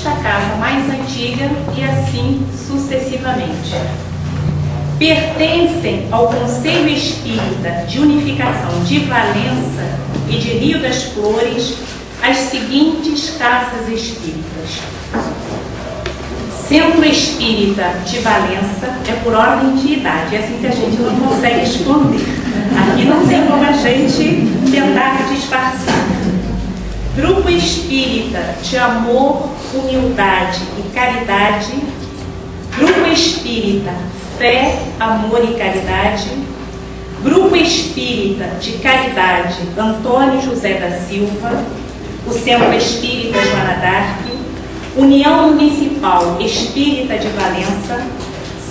desta casa mais antiga e assim sucessivamente. Pertencem ao Conselho Espírita de Unificação de Valença e de Rio das Flores as seguintes casas espíritas: Centro Espírita de Valença é por ordem de idade, é assim que a gente não consegue esconder. Aqui não tem como a gente tentar disfarçar. Grupo Espírita de Amor, Humildade e Caridade. Grupo Espírita Fé, Amor e Caridade. Grupo Espírita de Caridade Antônio José da Silva. O Centro Espírita Joana d'Arc. União Municipal Espírita de Valença.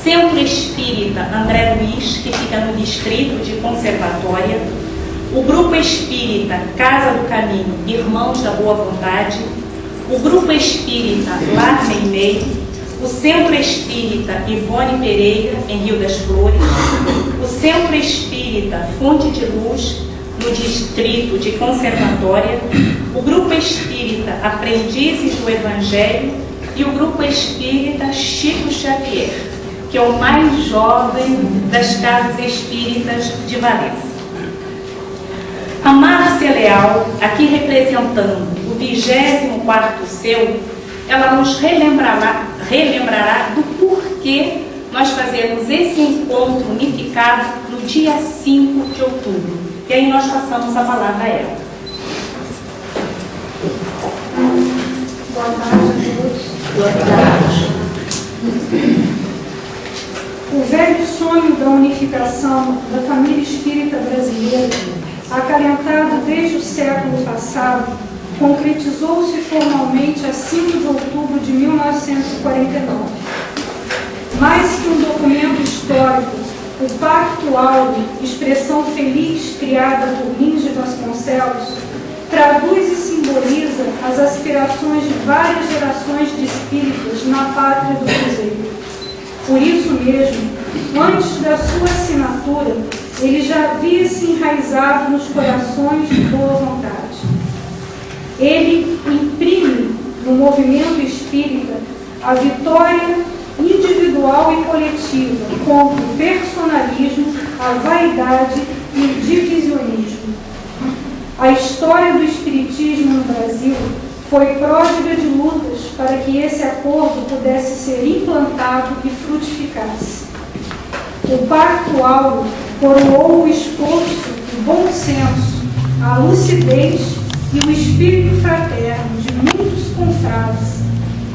Centro Espírita André Luiz, que fica no distrito de Conservatória. O Grupo Espírita Casa do Caminho Irmãos da Boa Vontade. O Grupo Espírita Lar Meimei. O Centro Espírita Ivone Pereira, em Rio das Flores. O Centro Espírita Fonte de Luz, no distrito de Conservatória. O Grupo Espírita Aprendizes do Evangelho e o Grupo Espírita Chico Xavier, que é o mais jovem das casas espíritas de Valença. A Márcia Leal, aqui representando o 24º seu, ela nos relembrará do porquê nós fazemos esse encontro unificado no dia 5 de outubro. E aí nós passamos a palavra a ela. Boa tarde a todos. Boa tarde. O velho sonho da unificação da família espírita brasileira, acalentado desde o século passado, concretizou-se formalmente a 5 de outubro de 1949. Mais que um documento histórico, o Pacto Áureo, expressão feliz criada por Lins de Vasconcelos, traduz e simboliza as aspirações de várias gerações de espíritas na pátria do Cruzeiro. Por isso mesmo, antes da sua assinatura, ele já havia se enraizado nos corações de boa vontade. Ele imprime no movimento espírita a vitória individual e coletiva contra o personalismo, a vaidade e o divisionismo. A história do espiritismo no Brasil foi pródiga de lutas para que esse acordo pudesse ser implantado e frutificasse. O Pacto Áureo coroou o esforço, o bom senso, a lucidez e o espírito fraterno de muitos confrades,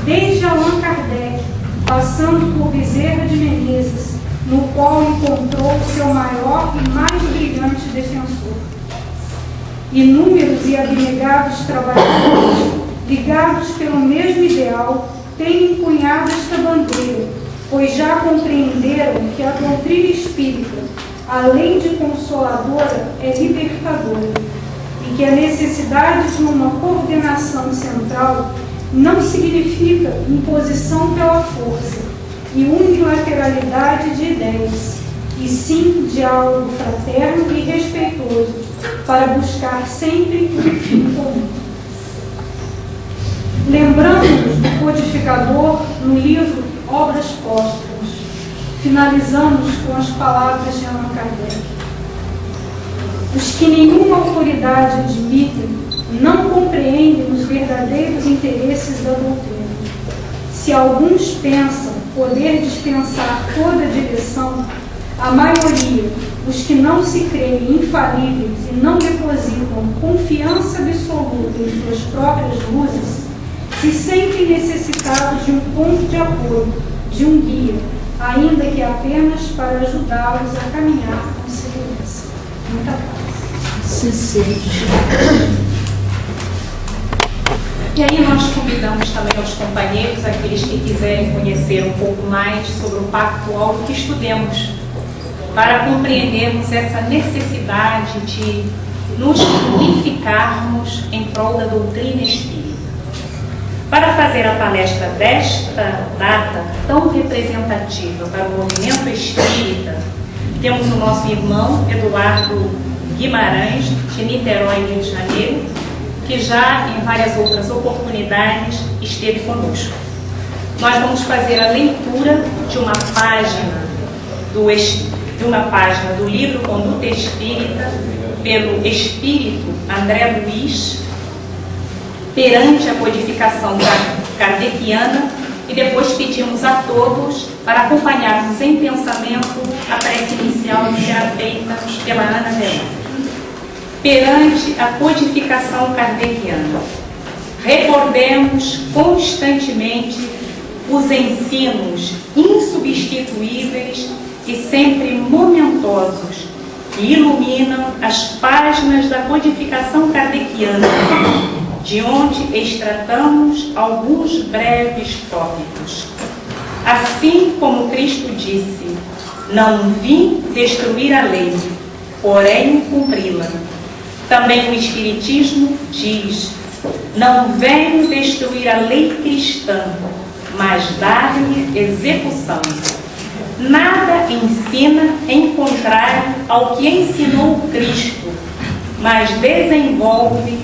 desde Allan Kardec, passando por Bezerra de Menezes, no qual encontrou seu maior e mais brilhante defensor. Inúmeros e abnegados trabalhadores, ligados pelo mesmo ideal, têm empunhado esta bandeira, pois já compreenderam que a doutrina espírita, além de consoladora, é libertadora, e que a necessidade de uma coordenação central não significa imposição pela força e unilateralidade de ideias, e sim diálogo fraterno e respeitoso, para buscar sempre um fim comum. Lembramos do codificador no livro Obras Póstumas, finalizamos com as palavras de Allan Kardec: os que nenhuma autoridade admitem não compreendem os verdadeiros interesses da doutrina. Se alguns pensam poder dispensar toda a direção, a maioria, os que não se creem infalíveis e não depositam confiança absoluta em suas próprias luzes, se sentem necessitados de um ponto de apoio, de um guia, ainda que apenas para ajudá-los a caminhar com segurança. Muita paz. E aí nós convidamos também os companheiros, aqueles que quiserem conhecer um pouco mais sobre o Pacto Áureo, que estudemos, para compreendermos essa necessidade de nos unificarmos em prol da doutrina espírita. Para fazer a palestra desta data tão representativa para o movimento espírita, temos o nosso irmão Eduardo Guimarães, de Niterói, Rio de Janeiro, que já em várias outras oportunidades esteve conosco. Nós vamos fazer a leitura de uma página do livro Conduta Espírita, pelo Espírito André Luiz, perante a codificação kardeciana, e depois pedimos a todos para acompanharmos em pensamento a prece inicial que será feita pela Ana Verão. Perante a codificação kardeciana, recordemos constantemente os ensinos insubstituíveis e sempre momentosos que iluminam as páginas da codificação kardeciana, de onde extratamos alguns breves tópicos. Assim como Cristo disse: não vim destruir a lei, porém cumpri-la. Também o Espiritismo diz: não venho destruir a lei cristã, mas dar-lhe execução. Nada ensina em contrário ao que ensinou Cristo, mas desenvolve,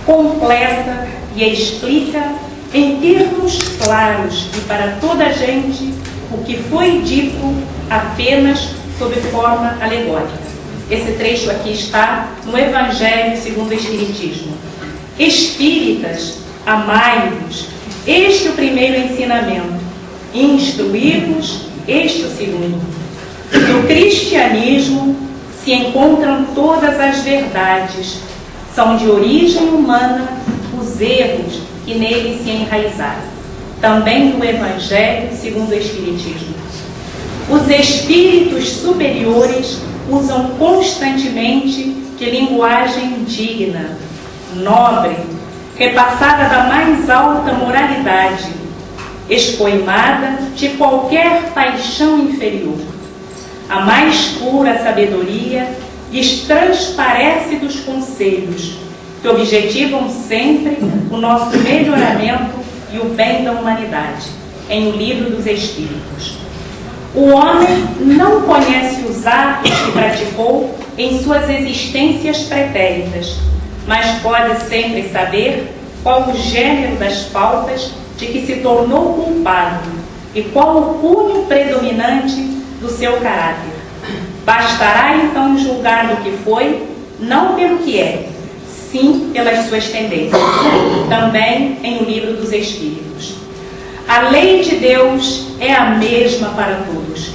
completa e explica em termos claros e para toda a gente o que foi dito apenas sob forma alegórica. Esse trecho aqui está no Evangelho segundo o Espiritismo. Espíritas, amai-vos, este é o primeiro ensinamento, instruí-vos, este é o segundo. No cristianismo se encontram todas as verdades, são de origem humana os erros que nele se enraizaram. Também no Evangelho segundo o Espiritismo. Os espíritos superiores usam constantemente de linguagem digna, nobre, repassada da mais alta moralidade, espoimada de qualquer paixão inferior. A mais pura sabedoria lhes transparece dos conselhos, que objetivam sempre o nosso melhoramento e o bem da humanidade, em O Livro dos Espíritos. O homem não conhece os atos que praticou em suas existências pretéritas, mas pode sempre saber qual o gênero das faltas de que se tornou culpado e qual o cunho predominante do seu caráter. Bastará então julgar do que foi, não pelo que é, sim pelas suas tendências. Também em O Livro dos Espíritos. A lei de Deus é a mesma para todos,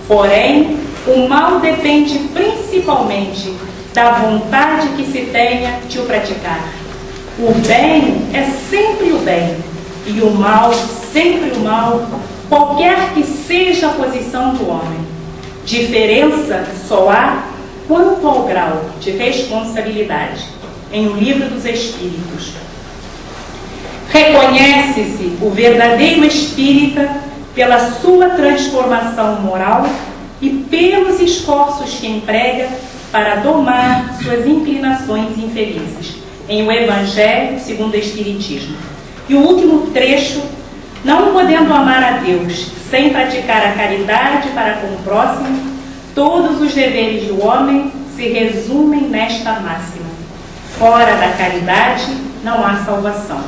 porém o mal depende principalmente da vontade que se tenha de o praticar. O bem é sempre o bem, e o mal sempre o mal, qualquer que seja a posição do homem. Diferença só há quanto ao grau de responsabilidade, em O Livro dos Espíritos. Reconhece-se o verdadeiro espírita pela sua transformação moral e pelos esforços que emprega para domar suas inclinações infelizes, em O Evangelho segundo o Espiritismo. E o último trecho: não podendo amar a Deus sem praticar a caridade para com o próximo, todos os deveres do homem se resumem nesta máxima: fora da caridade não há salvação.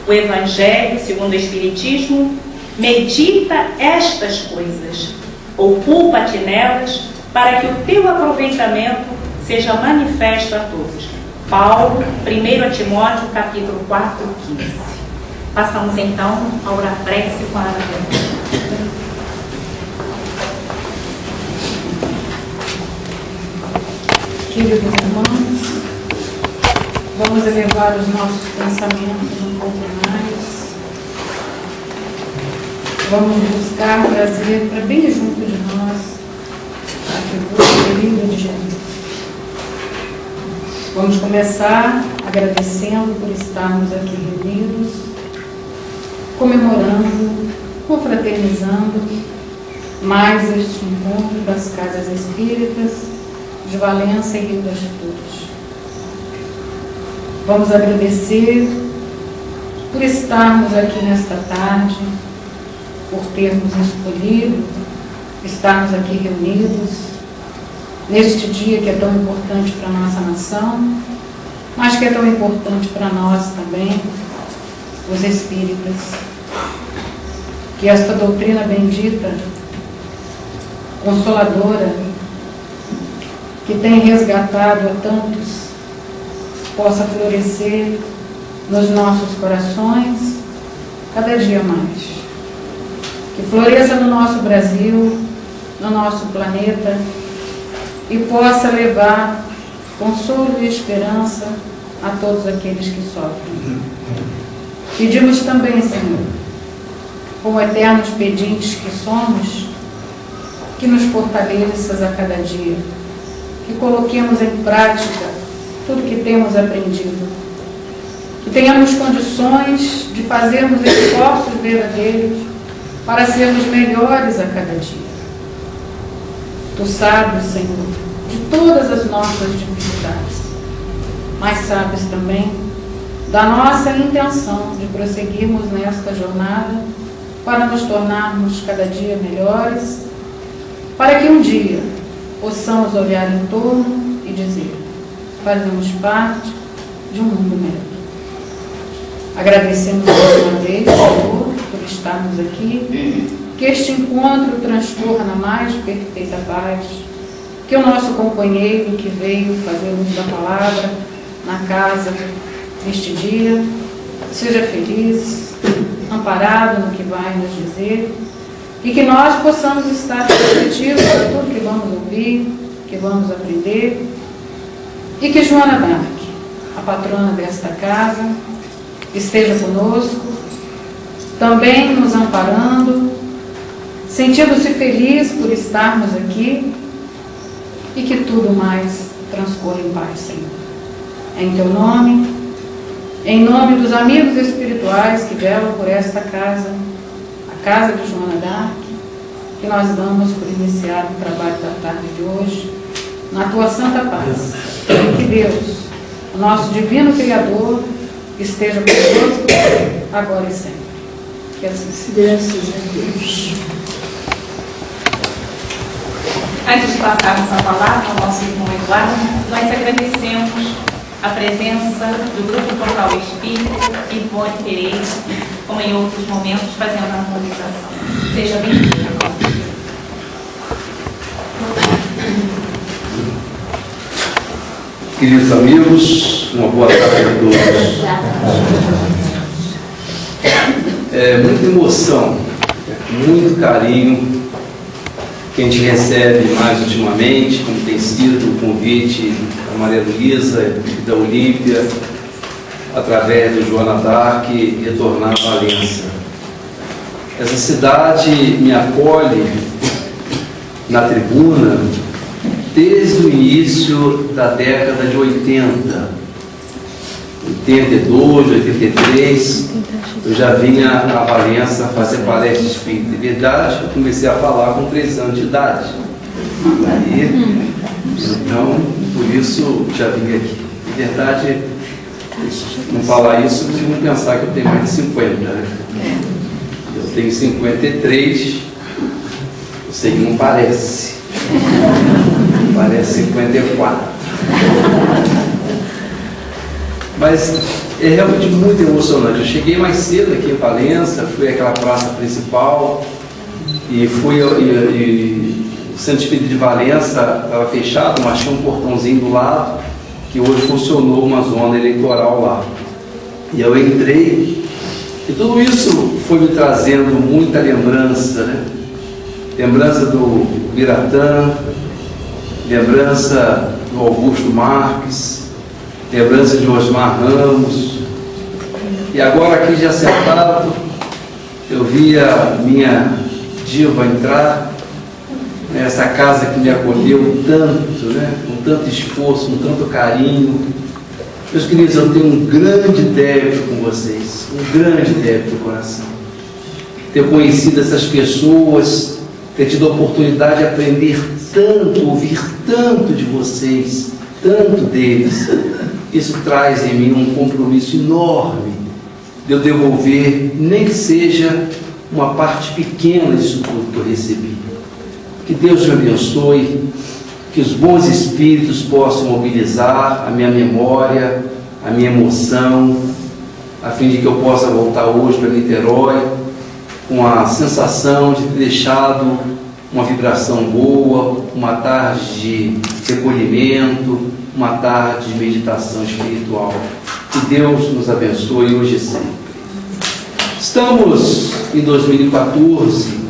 O Evangelho segundo o Espiritismo medita estas coisas, ocupa-te nelas, para que o teu aproveitamento seja manifesto a todos. Paulo, 1 Timóteo, capítulo 4, 15. Passamos então a orar prece com a Ana Verão. Queridos irmãos, vamos elevar os nossos pensamentos um pouco mais. Vamos buscar trazer para bem junto de nós a figura querida de Jesus. Vamos começar agradecendo por estarmos aqui reunidos, comemorando, confraternizando mais este encontro das Casas Espíritas de Valença e Rio das Flores. Vamos agradecer por estarmos aqui nesta tarde, por termos escolhido estarmos aqui reunidos neste dia que é tão importante para a nossa nação, mas que é tão importante para nós também, os espíritas. Que esta doutrina bendita, consoladora, que tem resgatado a tantos, possa florescer nos nossos corações cada dia mais. Que floresça no nosso Brasil, no nosso planeta, e possa levar consolo e esperança a todos aqueles que sofrem. Pedimos também, Senhor, como eternos pedintes que somos, que nos fortaleças a cada dia, que coloquemos em prática tudo que temos aprendido, que tenhamos condições de fazermos esforços verdadeiros para sermos melhores a cada dia. Tu sabes, Senhor, de todas as nossas dificuldades, mas sabes também da nossa intenção de prosseguirmos nesta jornada para nos tornarmos cada dia melhores, para que um dia possamos olhar em torno e dizer: fazemos parte de um mundo melhor. Agradecemos mais uma vez, Senhor, por estarmos aqui, que este encontro transcorra na mais perfeita paz, que o nosso companheiro que veio fazer uso da palavra na casa neste dia seja feliz, amparado no que vai nos dizer, e que nós possamos estar receptivos a tudo que vamos ouvir, que vamos aprender, e que Joana d'Arc, a patrona desta casa, esteja conosco, também nos amparando, sentindo-se feliz por estarmos aqui, e que tudo mais transcorra em paz, Senhor. Em Teu nome, em nome dos amigos espirituais que velam por esta casa, a casa de Joana d'Arc, que nós damos por iniciar o trabalho da tarde de hoje, na Tua santa paz. E que Deus, o nosso divino Criador, esteja conosco, agora e sempre. Que assim seja. Graças a Deus. Antes de passarmos a palavra ao nosso irmão Eduardo, nós agradecemos a presença do Grupo Portal Espírita, Ivone Pereira, como em outros momentos, fazendo a harmonização. Seja bem-vinda. Queridos amigos, uma boa tarde a todos. É muita emoção, muito carinho que a gente recebe mais ultimamente, como tem sido o convite da Maria Luísa e da Olímpia, através do Joana d'Arc, retornar a Valença. Essa cidade me acolhe na tribuna desde o início da década de 80, 82, 83, eu já vinha a Valença fazer palestra espírita. De verdade, eu comecei a falar com 3 anos de idade. Aí, então, por isso já vim aqui. De verdade, não falar isso, vocês vão pensar que eu tenho mais de 50, né? Eu tenho 53, eu sei que não parece. Parece 54. Mas é realmente muito emocionante. Eu cheguei mais cedo aqui em Valença, fui àquela praça principal e fui. O Centro Espírita de Valença estava fechado, mas tinha um portãozinho do lado que hoje funcionou uma zona eleitoral lá. E eu entrei e tudo isso foi me trazendo muita lembrança, né? Lembrança do Biratã, lembrança do Augusto Marques, lembrança de Osmar Ramos. E agora aqui já sentado, eu vi a minha diva entrar nessa casa que me acolheu tanto, né? Com tanto esforço, com tanto carinho. Meus queridos, eu tenho um grande débito com vocês, um grande débito no coração. Ter conhecido essas pessoas, ter tido a oportunidade de aprender tanto, ouvir tanto de vocês, tanto deles. Isso traz em mim um compromisso enorme de eu devolver, nem que seja uma parte pequena disso tudo que eu recebi. Que Deus me abençoe, que os bons espíritos possam mobilizar a minha memória, a minha emoção, a fim de que eu possa voltar hoje para Niterói com a sensação de ter deixado uma vibração boa, uma tarde de recolhimento, uma tarde de meditação espiritual. Que Deus nos abençoe hoje e sempre. Estamos em 2014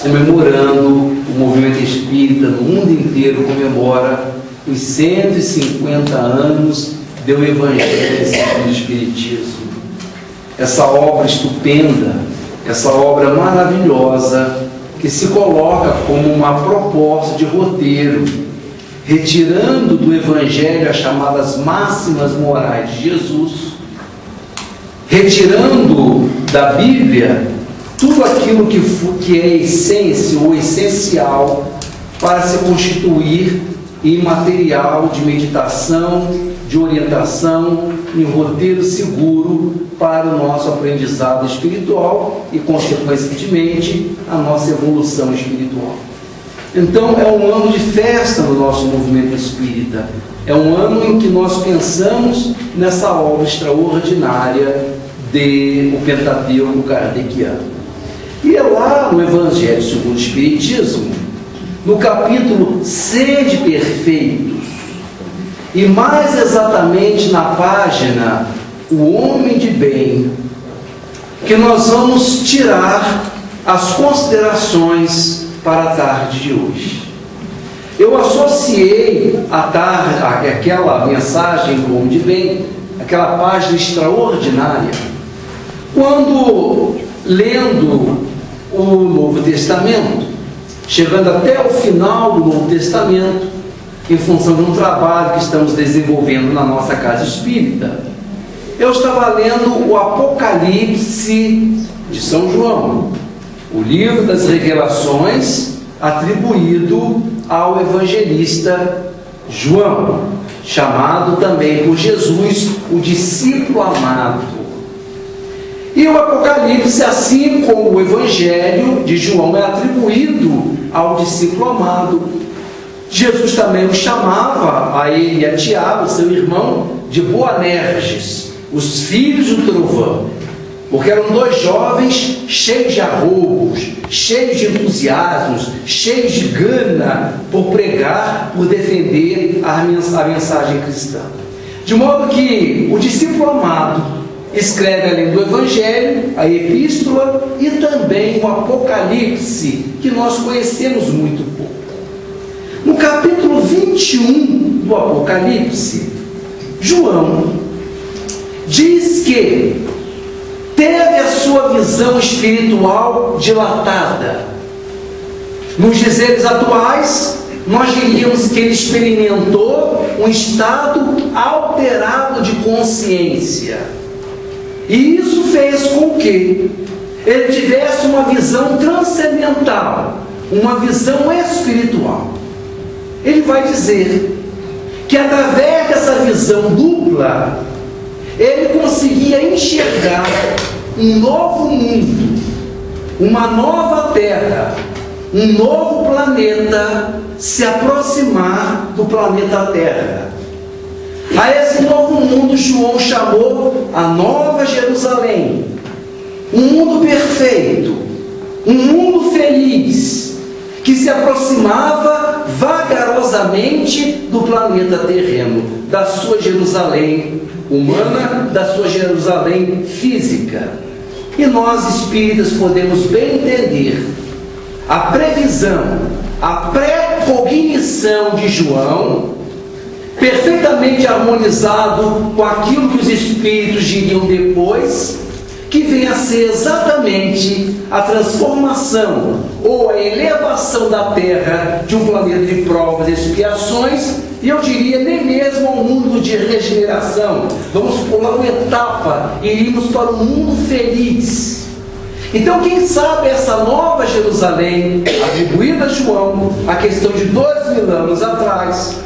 comemorando, o movimento espírita no mundo inteiro comemora os 150 anos do Evangelho segundo o Espiritismo. Essa obra estupenda, essa obra maravilhosa, que se coloca como uma proposta de roteiro, retirando do Evangelho as chamadas máximas morais de Jesus, retirando da Bíblia tudo aquilo que é essência ou essencial para se constituir em material de meditação, de orientação, em roteiro seguro para o nosso aprendizado espiritual e, consequentemente, a nossa evolução espiritual. Então, é um ano de festa no nosso movimento espírita. É um ano em que nós pensamos nessa obra extraordinária do Pentateuco kardeciano. E é lá no Evangelho segundo o Espiritismo, no capítulo Sede Perfeitos, e mais exatamente na página O Homem de Bem, que nós vamos tirar as considerações para a tarde de hoje. Eu associei aquela mensagem do Homem de Bem, aquela página extraordinária, quando, lendo o Novo Testamento, chegando até o final do Novo Testamento, em função de um trabalho que estamos desenvolvendo na nossa casa espírita, eu estava lendo o Apocalipse de São João, o livro das revelações atribuído ao evangelista João, chamado também por Jesus o discípulo amado. E o Apocalipse, assim como o Evangelho de João é atribuído ao discípulo amado, Jesus também o chamava, a ele e a Tiago, seu irmão, de Boanerges, os filhos do trovão, porque eram dois jovens cheios de arroubos, cheios de entusiasmos, cheios de gana por pregar, por defender a mensagem cristã. De modo que o discípulo amado escreve, além do Evangelho, a Epístola e também o Apocalipse, que nós conhecemos muito pouco. No capítulo 21 do Apocalipse, João diz que teve a sua visão espiritual dilatada. Nos dizeres atuais, nós diríamos que ele experimentou um estado alterado de consciência. E isso fez com que ele tivesse uma visão transcendental, uma visão espiritual. Ele vai dizer que através dessa visão dupla, ele conseguia enxergar um novo mundo, uma nova terra, um novo planeta se aproximar do planeta Terra. A esse novo mundo João chamou a Nova Jerusalém, um mundo perfeito, um mundo feliz, que se aproximava vagarosamente do planeta terreno, da sua Jerusalém humana, da sua Jerusalém física. E nós espíritas podemos bem entender a previsão, a pré-cognição de João, perfeitamente harmonizado com aquilo que os espíritos diriam depois, que vem a ser exatamente a transformação ou a elevação da Terra de um planeta de provas e expiações, e eu diria nem mesmo ao mundo de regeneração. Vamos pular uma etapa e iríamos para um mundo feliz. Então, quem sabe essa Nova Jerusalém, atribuída a João, a questão de 2000 anos atrás,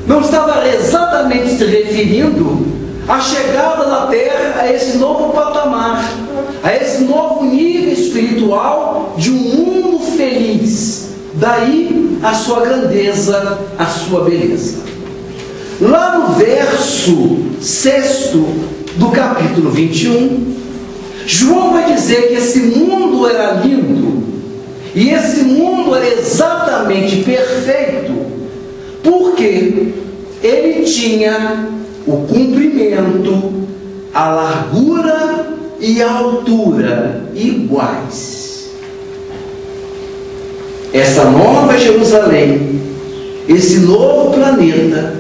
não estava exatamente se referindo à chegada da Terra a esse novo patamar, a esse novo nível espiritual de um mundo feliz. Daí a sua grandeza, a sua beleza. Lá no verso 6 do capítulo 21, João vai dizer que esse mundo era lindo, e esse mundo era exatamente perfeito, porque ele tinha o comprimento, a largura e a altura iguais. Essa nova Jerusalém, esse novo planeta,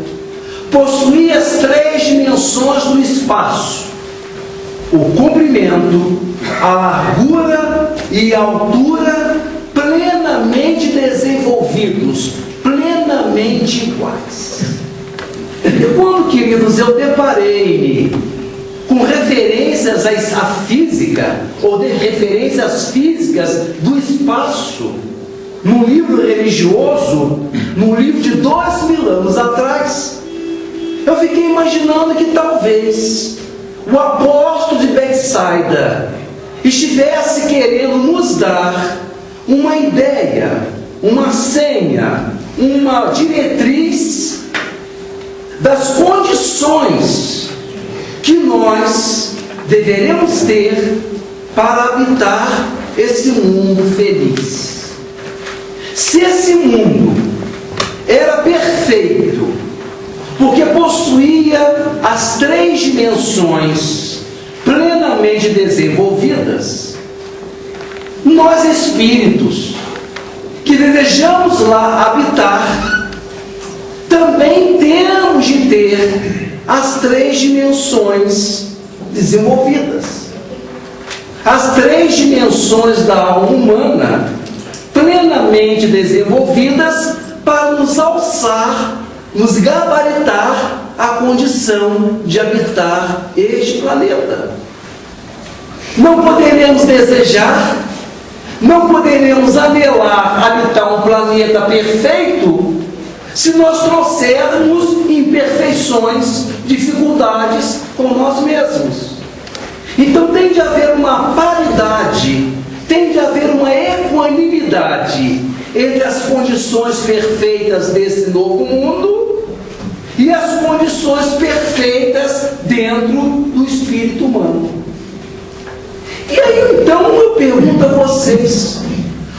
possuía as 3 dimensões do espaço: o comprimento, a largura e a altura plenamente desenvolvidos, plenamente iguais. E quando, queridos, eu deparei com referências à física, ou de referências físicas do espaço, no livro religioso, no livro de 2000 anos atrás, eu fiquei imaginando que talvez o apóstolo de Betsaida estivesse querendo nos dar uma ideia, uma senha, uma diretriz das condições que nós deveremos ter para habitar esse mundo feliz. Se esse mundo era perfeito, porque possuía as 3 dimensões plenamente desenvolvidas, nós espíritos que desejamos lá habitar, também temos de ter as 3 dimensões desenvolvidas. As 3 dimensões da alma humana plenamente desenvolvidas para nos alçar, nos gabaritar a condição de habitar este planeta. Não poderemos desejar, não poderemos anelar habitar um planeta perfeito se nós trouxermos imperfeições, dificuldades com nós mesmos. Então tem de haver uma paridade, tem de haver uma equanimidade entre as condições perfeitas desse novo mundo e as condições perfeitas dentro do espírito humano. E aí então eu pergunto a vocês,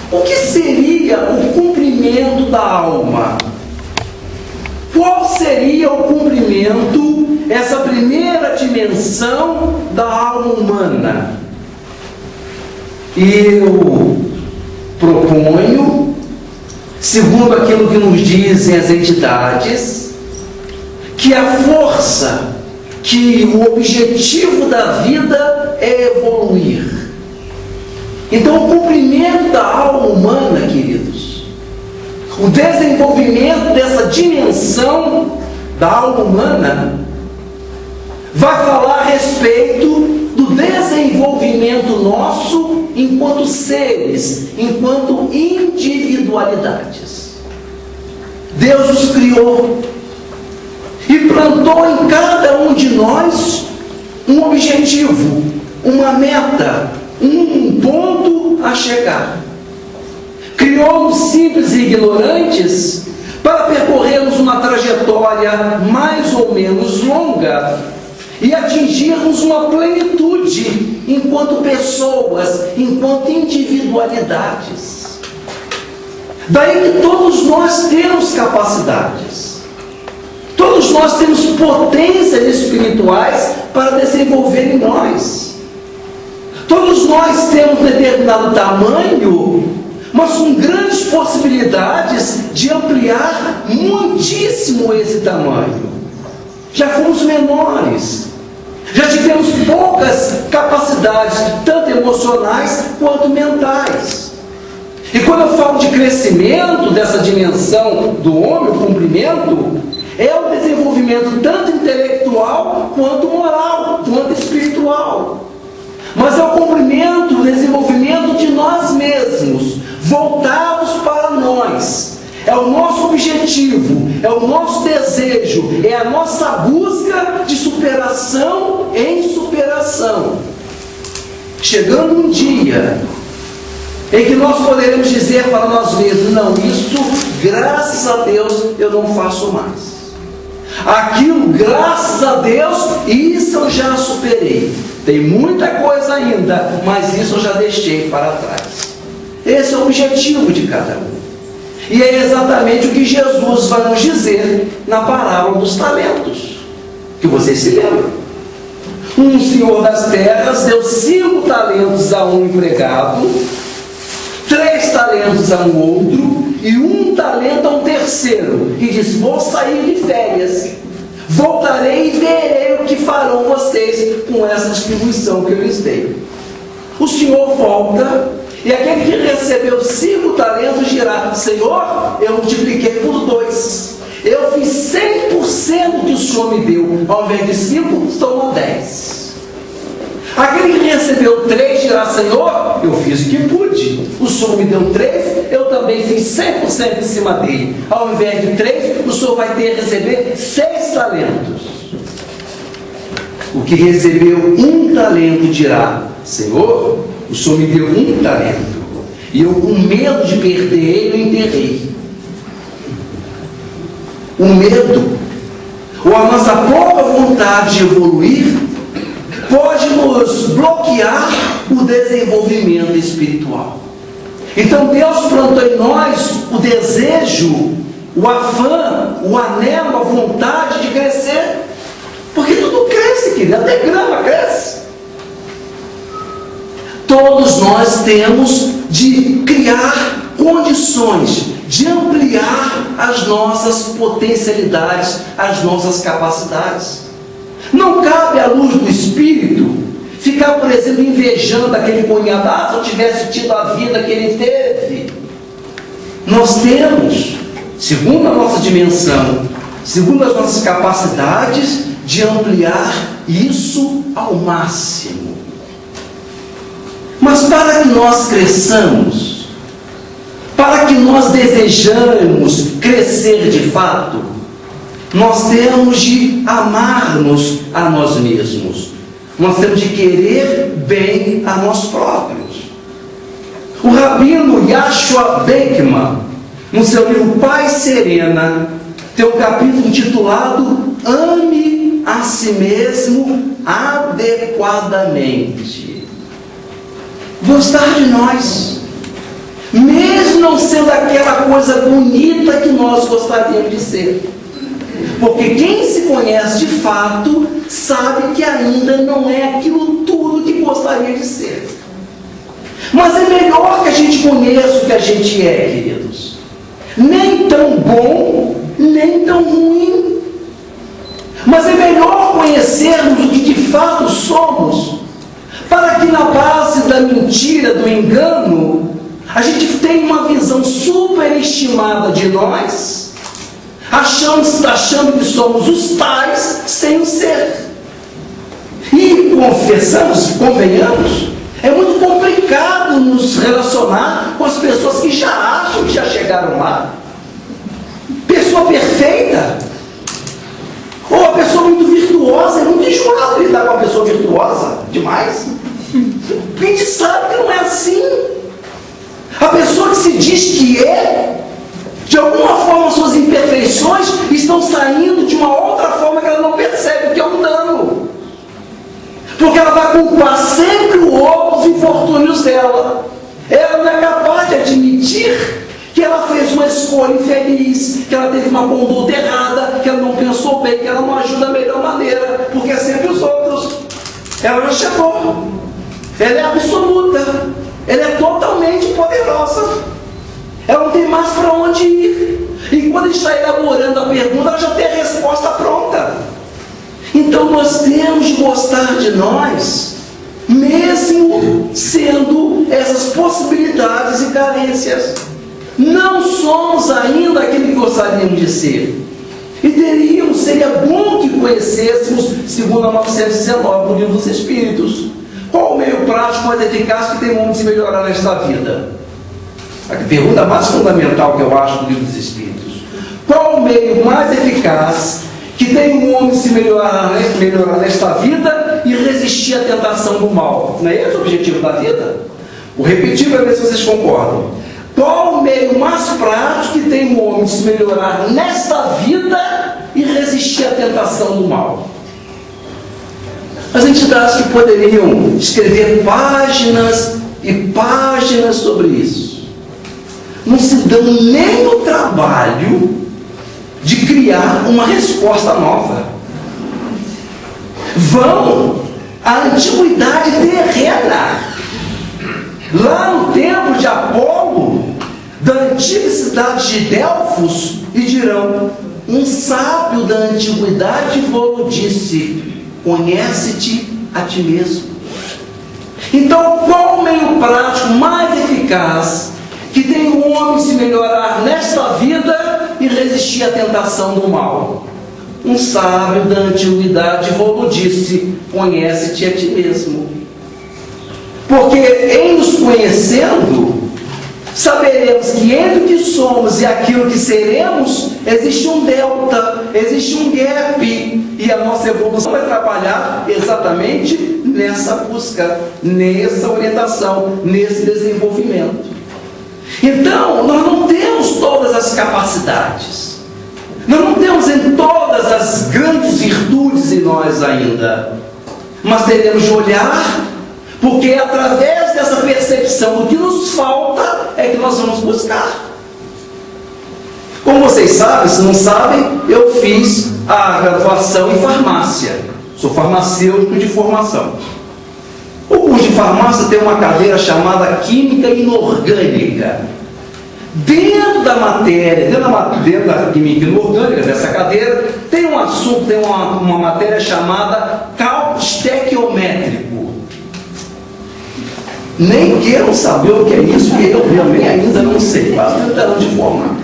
o que seria o cumprimento da alma? Qual seria o cumprimento, essa primeira dimensão da alma humana? Eu proponho, segundo aquilo que nos dizem as entidades, que a força, que o objetivo da vida é evoluir. Então, o cumprimento da alma humana, queridos, o desenvolvimento dessa dimensão da alma humana, vai falar a respeito do desenvolvimento nosso enquanto seres, enquanto individualidades. Deus os criou e plantou em cada um de nós um objetivo, uma meta, um ponto a chegar. Criou-nos simples e ignorantes para percorrermos uma trajetória mais ou menos longa e atingirmos uma plenitude enquanto pessoas, enquanto individualidades. Daí que todos nós temos capacidades, todos nós temos potências espirituais para desenvolver em nós. Todos nós temos um determinado tamanho, mas com grandes possibilidades de ampliar muitíssimo esse tamanho. Já fomos menores, já tivemos poucas capacidades, tanto emocionais quanto mentais. E quando eu falo de crescimento dessa dimensão do homem, o cumprimento, é o desenvolvimento tanto intelectual quanto moral, quanto espiritual. Mas é o cumprimento, o desenvolvimento de nós mesmos, voltados para nós. É o nosso objetivo, é o nosso desejo, é a nossa busca de superação em superação. Chegando um dia em que nós poderemos dizer para nós mesmos: não, isso, graças a Deus, eu não faço mais. Aquilo, graças a Deus, isso eu já superei. Tem muita coisa ainda, mas isso eu já deixei para trás. Esse é o objetivo de cada um. E é exatamente o que Jesus vai nos dizer na parábola dos talentos, que vocês se lembram. Um senhor das terras deu 5 talentos a um empregado, 3 talentos a um outro e 1 talento a um terceiro, e diz: vou sair de férias, voltarei e verei o que farão vocês com essa distribuição que eu lhes dei. O senhor volta, e aquele que recebeu 5 talentos dirá: Senhor, eu multipliquei por 2, eu fiz 100% que o Senhor me deu, ao invés de 5, soma 10. Aquele que recebeu 3 dirá: Senhor, eu fiz o que pude, o Senhor me deu 3, eu também fiz 100% em cima dele, ao invés de 3, o Senhor vai ter que receber 6 talentos. O que recebeu 1 talento dirá: Senhor, o Senhor me deu 1 talento, e eu, com medo de perder ele, eu enterrei. O medo, ou a nossa pouca vontade de evoluir, pode nos bloquear o desenvolvimento espiritual. Então Deus plantou em nós o desejo, o afã, o anelo, a vontade de crescer, porque tudo cresce, querido, até grama cresce. Todos nós temos de criar condições, de ampliar as nossas potencialidades, as nossas capacidades. Não cabe à luz do Espírito ficar, por exemplo, invejando aquele cunhado: ah, se eu tivesse tido a vida que ele teve. Nós temos, segundo a nossa dimensão, segundo as nossas capacidades, de ampliar isso ao máximo. Mas para que nós cresçamos, para que nós desejamos crescer de fato, nós temos de amar-nos a nós mesmos. Nós temos de querer bem a nós próprios. O rabino Yashua Beckman, no seu livro Paz Serena, tem um capítulo intitulado Ame a si mesmo adequadamente. Gostar de nós, mesmo não sendo aquela coisa bonita que nós gostaríamos de ser. Porque quem se conhece de fato sabe que ainda não é aquilo tudo que gostaria de ser. Mas é melhor que a gente conheça o que a gente é, queridos. Nem tão bom, nem tão ruim. Mas é melhor conhecermos o que de fato somos, para que na base da mentira, do engano, a gente tenha uma visão superestimada de nós, achando que somos os tais sem o ser. E convenhamos, é muito complicado nos relacionar com as pessoas que já acham que já chegaram lá. Pessoa perfeita, ou a pessoa muito virtuosa, é muito enjoado lidar com uma pessoa virtuosa demais. A gente sabe que não é assim. A pessoa que se diz que é, de alguma forma suas imperfeições estão saindo de uma outra forma que ela não percebe, que é um dano. Porque ela vai culpar sempre o outro dos infortúnios dela. Ela não é capaz de admitir que ela fez uma escolha infeliz, que ela teve uma conduta errada, que ela não pensou bem, que ela não ajuda da melhor maneira, porque é sempre os outros. Ela não chegou. Ela é absoluta. Ela é totalmente poderosa. Ela não tem mais para onde ir. E quando a gente está elaborando a pergunta, ela já tem a resposta pronta. Então nós temos de gostar de nós, mesmo sendo essas possibilidades e carências. Não somos ainda aquilo que gostaríamos de ser. E seria bom que conhecêssemos, segundo a 919, o Livro dos Espíritos, qual o meio prático mais eficaz que tem como se melhorar nesta vida? A pergunta mais fundamental que eu acho do Livro dos Espíritos: qual o meio mais eficaz que tem um homem se melhorar nesta vida e resistir à tentação do mal? Não é esse o objetivo da vida? Vou repetir para ver se vocês concordam. Qual o meio mais prático que tem um homem se melhorar nesta vida e resistir à tentação do mal. As entidades que poderiam escrever páginas e páginas sobre isso, não se dão nem o trabalho de criar uma resposta nova. Vão à antiguidade terrena, lá no templo de Apolo, da antiga cidade de Delfos, e dirão: um sábio da antiguidade vou disse, conhece-te a ti mesmo. Então, qual o meio prático mais eficaz que tem o homem se melhorar nesta vida e resistir à tentação do mal? Um sábio da antiguidade vou disse, conhece-te a ti mesmo. Porque em nos conhecendo, saberemos que entre o que somos e aquilo que seremos, existe um delta, existe um gap, e a nossa evolução vai trabalhar exatamente nessa busca, nessa orientação, nesse desenvolvimento. Então, nós não temos todas as capacidades, nós não temos em todas as grandes virtudes em nós ainda, mas teremos de olhar, porque é através dessa percepção do que nos falta é que nós vamos buscar. Como vocês sabem, se não sabem, eu fiz a graduação em farmácia. Sou farmacêutico de formação. O curso de farmácia tem uma cadeira chamada Química Inorgânica. Dentro da matéria, dentro da Química Inorgânica, dessa cadeira, tem um assunto, tem uma matéria chamada cálculo estequiométrico. Nem quero saber o que é isso, porque eu também ainda não sei, quase tentando de formar.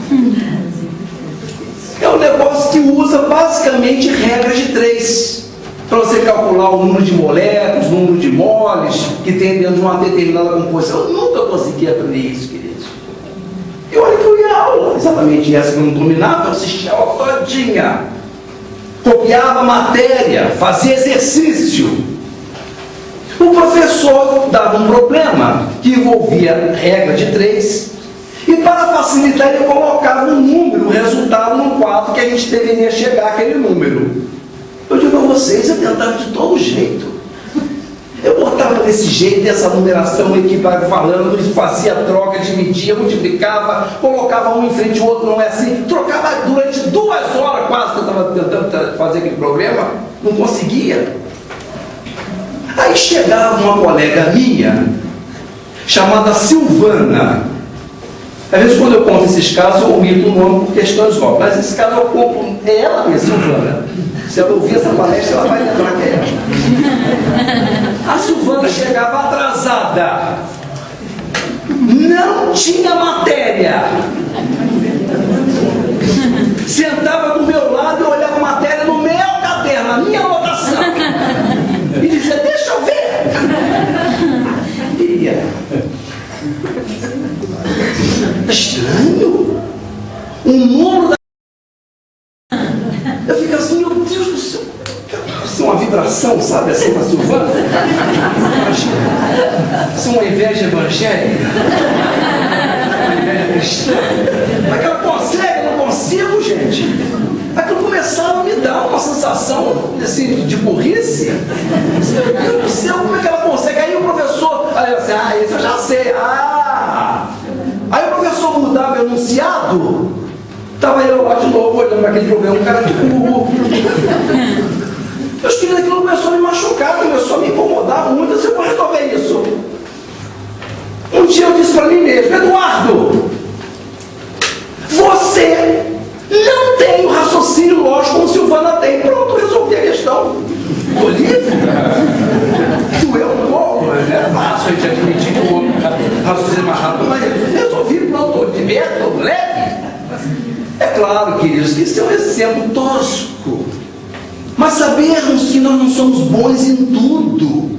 É um negócio que usa basicamente regras de 3, para você calcular o número de moléculas, o número de moles que tem dentro de uma determinada composição. Eu nunca consegui aprender isso, queridos. E olha que eu ia à aula, exatamente essa que eu não dominava, eu assistia a aula todinha, copiava a matéria, fazia exercício. O professor dava um problema que envolvia regra de 3, e para facilitar ele colocava um número, o resultado no quadro que a gente deveria chegar àquele número. Eu digo a vocês, eu tentava de todo jeito. Eu botava desse jeito, dessa numeração aí que vai falando, fazia troca, dividia, multiplicava, colocava um em frente ao outro, não é assim, trocava durante 2 horas quase que eu estava tentando fazer aquele problema, não conseguia. Aí chegava uma colega minha, chamada Silvana. Às vezes, quando eu conto esses casos, eu omito o nome por questões óbvias. Mas esse caso eu conto, é ela mesma, Silvana. Se ela ouvir essa palestra, ela vai lembrar que é ela. A Silvana chegava atrasada. Não tinha matéria. Sentava do meu lado e olhava a matéria no meu caderno, na minha anotação. E dizia, deixa eu ver. Ia. Estranho. O número da... Eu fico assim, meu Deus do céu. Isso é uma vibração, sabe, assim, para Silvana? Isso é uma inveja evangélica. Uma inveja cristã. Mas que ela consegue, eu não consigo, gente. Aquilo começava a me dar uma sensação assim, de burrice. Meu Deus do céu, como é que ela consegue? Aí o professor, aí eu assim, isso eu já sei. Aí o professor mudava o enunciado, estava eu lá de novo olhando para aquele problema, um cara de burro. Meus queridos, aquilo começou a me machucar, começou a me incomodar muito. Eu vou resolver isso. Um dia eu disse para mim mesmo, Eduardo, você não tem o raciocínio lógico como Silvana tem. Pronto, resolvi a questão. Estou livre. Doeu um pouco, não é fácil a gente admitir que o outro raciocínio mais rápido, mas resolvi, pronto, estou de medo, estou leve. É claro, queridos, que isso é um exemplo tosco. Mas sabermos que nós não somos bons em tudo.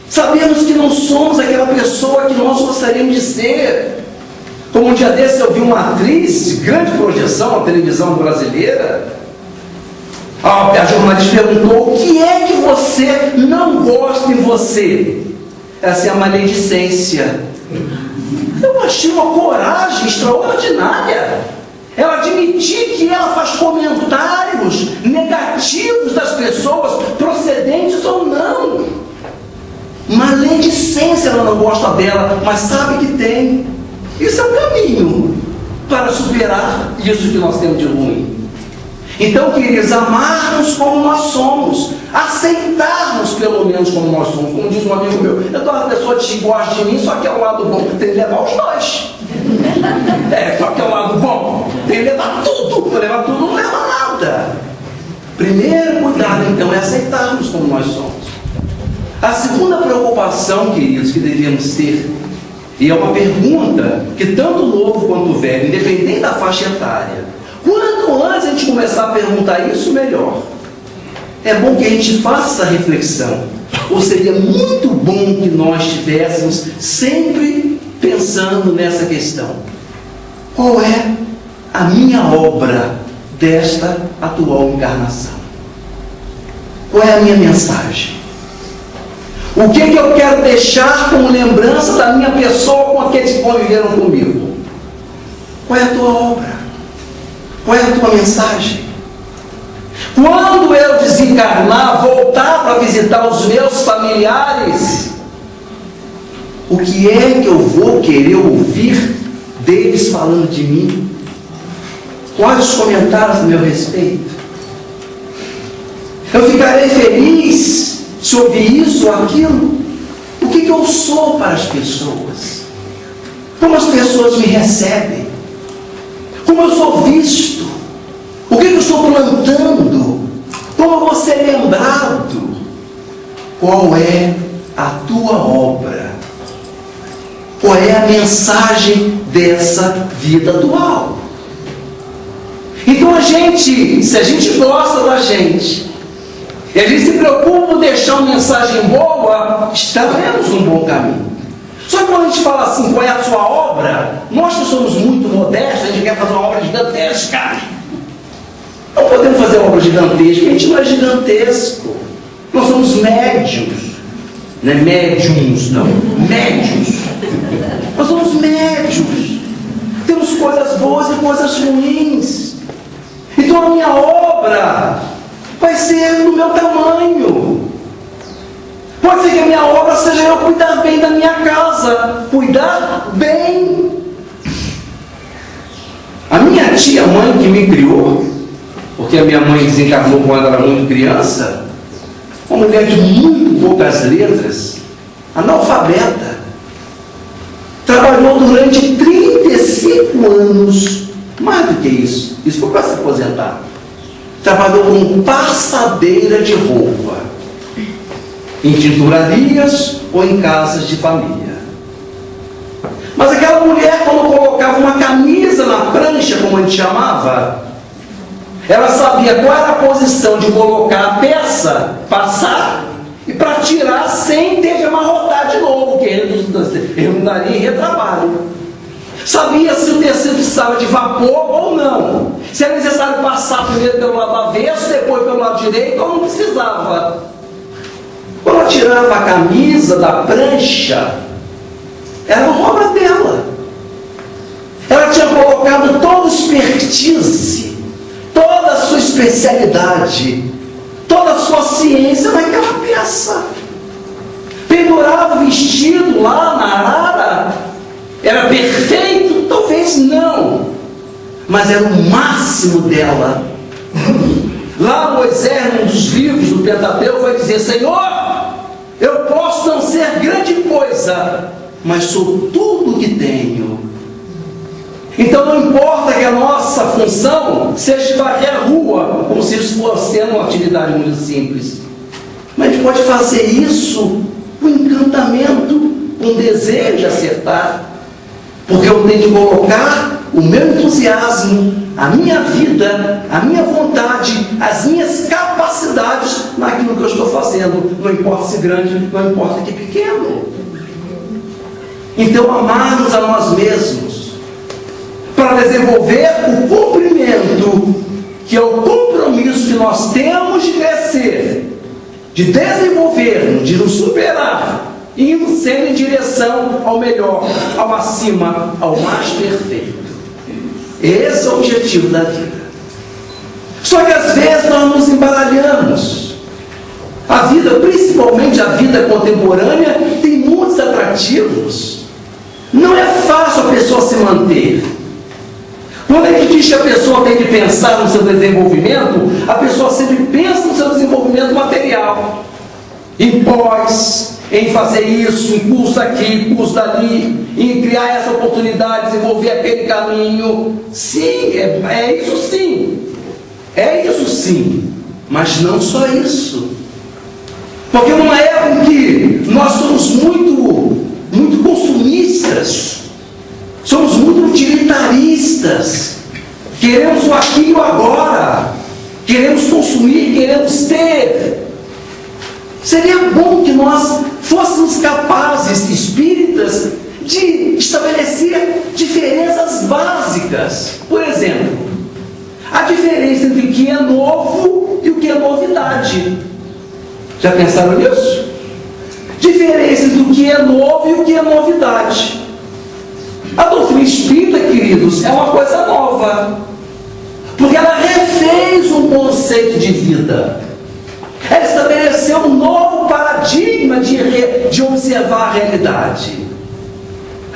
Sabermos que não somos aquela pessoa que nós gostaríamos de ser. Como um dia desse eu vi uma atriz de grande projeção na televisão brasileira. A jornalista perguntou, o que é que você não gosta em você? Essa é a maledicência. Eu achei uma coragem extraordinária. Ela admitir que ela faz comentários negativos das pessoas, procedentes ou não. Maledicência, ela não gosta dela, mas sabe que tem. Isso é um caminho para superar isso que nós temos de ruim. Então, queridos, amarmos como nós somos, aceitarmos pelo menos como nós somos. Como diz um amigo meu, eu tô uma pessoa que gosta de mim, só que é o lado bom, tem que levar os dois. Só que é o lado bom, tem que levar tudo. Se levar tudo, não leva nada. Primeiro cuidado, então, é aceitarmos como nós somos. A segunda preocupação, queridos, que devemos ter, e é uma pergunta que tanto o novo quanto o velho, independente da faixa etária, quanto antes a gente começar a perguntar isso, melhor. É bom que a gente faça essa reflexão. Ou seria muito bom que nós estivéssemos sempre pensando nessa questão. Qual é a minha obra desta atual encarnação? Qual é a minha mensagem? O que eu quero deixar como lembrança da minha pessoa com aqueles que conviveram comigo? Qual é a tua obra? Qual é a tua mensagem? Quando eu desencarnar, voltar para visitar os meus familiares, o que é que eu vou querer ouvir deles falando de mim? Quais os comentários a meu respeito? Eu ficarei feliz se ouvir isso ou aquilo? O que eu sou para as pessoas? Como as pessoas me recebem? Como eu sou visto? O que eu estou plantando? Como eu vou ser lembrado? Qual é a tua obra? Qual é a mensagem dessa vida atual? Então se a gente gosta da gente, e a gente se preocupa por deixar uma mensagem boa, estaremos num bom caminho. Só que quando a gente fala assim, qual é a sua obra, nós que somos muito modestos, a gente quer fazer uma obra gigantesca. Não podemos fazer uma obra gigantesca, a gente não é gigantesco. Nós somos médios. Não é médiums, não. Médios. Nós somos médios. Temos coisas boas e coisas ruins. Então a minha obra vai ser do meu tamanho. Pode ser que a minha obra seja eu cuidar bem da minha casa. Cuidar bem. A minha tia-mãe que me criou, porque a minha mãe desencarnou quando era muito criança, uma mulher de muito poucas letras, analfabeta, trabalhou durante 35 anos, mais do que isso foi para se aposentar. Trabalhou como passadeira de roupa, em tinturarias ou em casas de família. Mas aquela mulher, quando colocava uma camisa na prancha, como a gente chamava, ela sabia qual era a posição de colocar a peça, passar, e para tirar sem ter que amarrotar de novo, que redundaria em retrabalho. Sabia se o tecido precisava de vapor ou não. Se era necessário passar primeiro pelo lado avesso, depois pelo lado direito, ou não precisava. Quando ela tirava a camisa da prancha, era uma obra dela. Ela tinha colocado toda a expertise, toda a sua especialidade, toda a sua ciência naquela peça. Pendurava o vestido lá na arara. Era perfeito? Talvez não. Mas era o máximo dela. Lá Moisés, num dos livros do Pentateuco, vai dizer: Senhor, eu posso não ser grande coisa, mas sou tudo que tenho. Então não importa que a nossa função seja varrer a rua, como se isso fosse sendo uma atividade muito simples. Mas a gente pode fazer isso com encantamento, com desejo de acertar. Porque eu tenho que colocar o meu entusiasmo, a minha vida, a minha vontade, as minhas capacidades naquilo que eu estou fazendo. Não importa se grande, não importa que pequeno. Então amarmos a nós mesmos para desenvolver o cumprimento, que é o compromisso que nós temos de crescer, de desenvolver, de nos superar, indo sempre em direção ao melhor, ao acima, ao mais perfeito. Esse é o objetivo da vida. Só que às vezes nós nos embaralhamos. A vida, principalmente a vida contemporânea, tem muitos atrativos. Não é fácil a pessoa se manter. Quando a gente diz que a pessoa tem que pensar no seu desenvolvimento, a pessoa sempre pensa no seu desenvolvimento material. Em pós, em fazer isso, em curso aqui, curso dali, em criar essa oportunidade, desenvolver aquele caminho. Sim, é isso sim. É isso sim. Mas não só isso. Porque numa época em que nós somos muito consumistas, somos muito utilitaristas, queremos o aqui e o agora, queremos consumir, queremos ter. Seria bom que nós fôssemos capazes, espíritas, de estabelecer diferenças básicas. Por exemplo, a diferença entre o que é novo e o que é novidade. Já pensaram nisso? Diferença entre o que é novo e o que é novidade. A doutrina espírita, queridos, é uma coisa nova, porque ela refez um conceito de vida. Ela estabeleceu um novo paradigma de observar a realidade.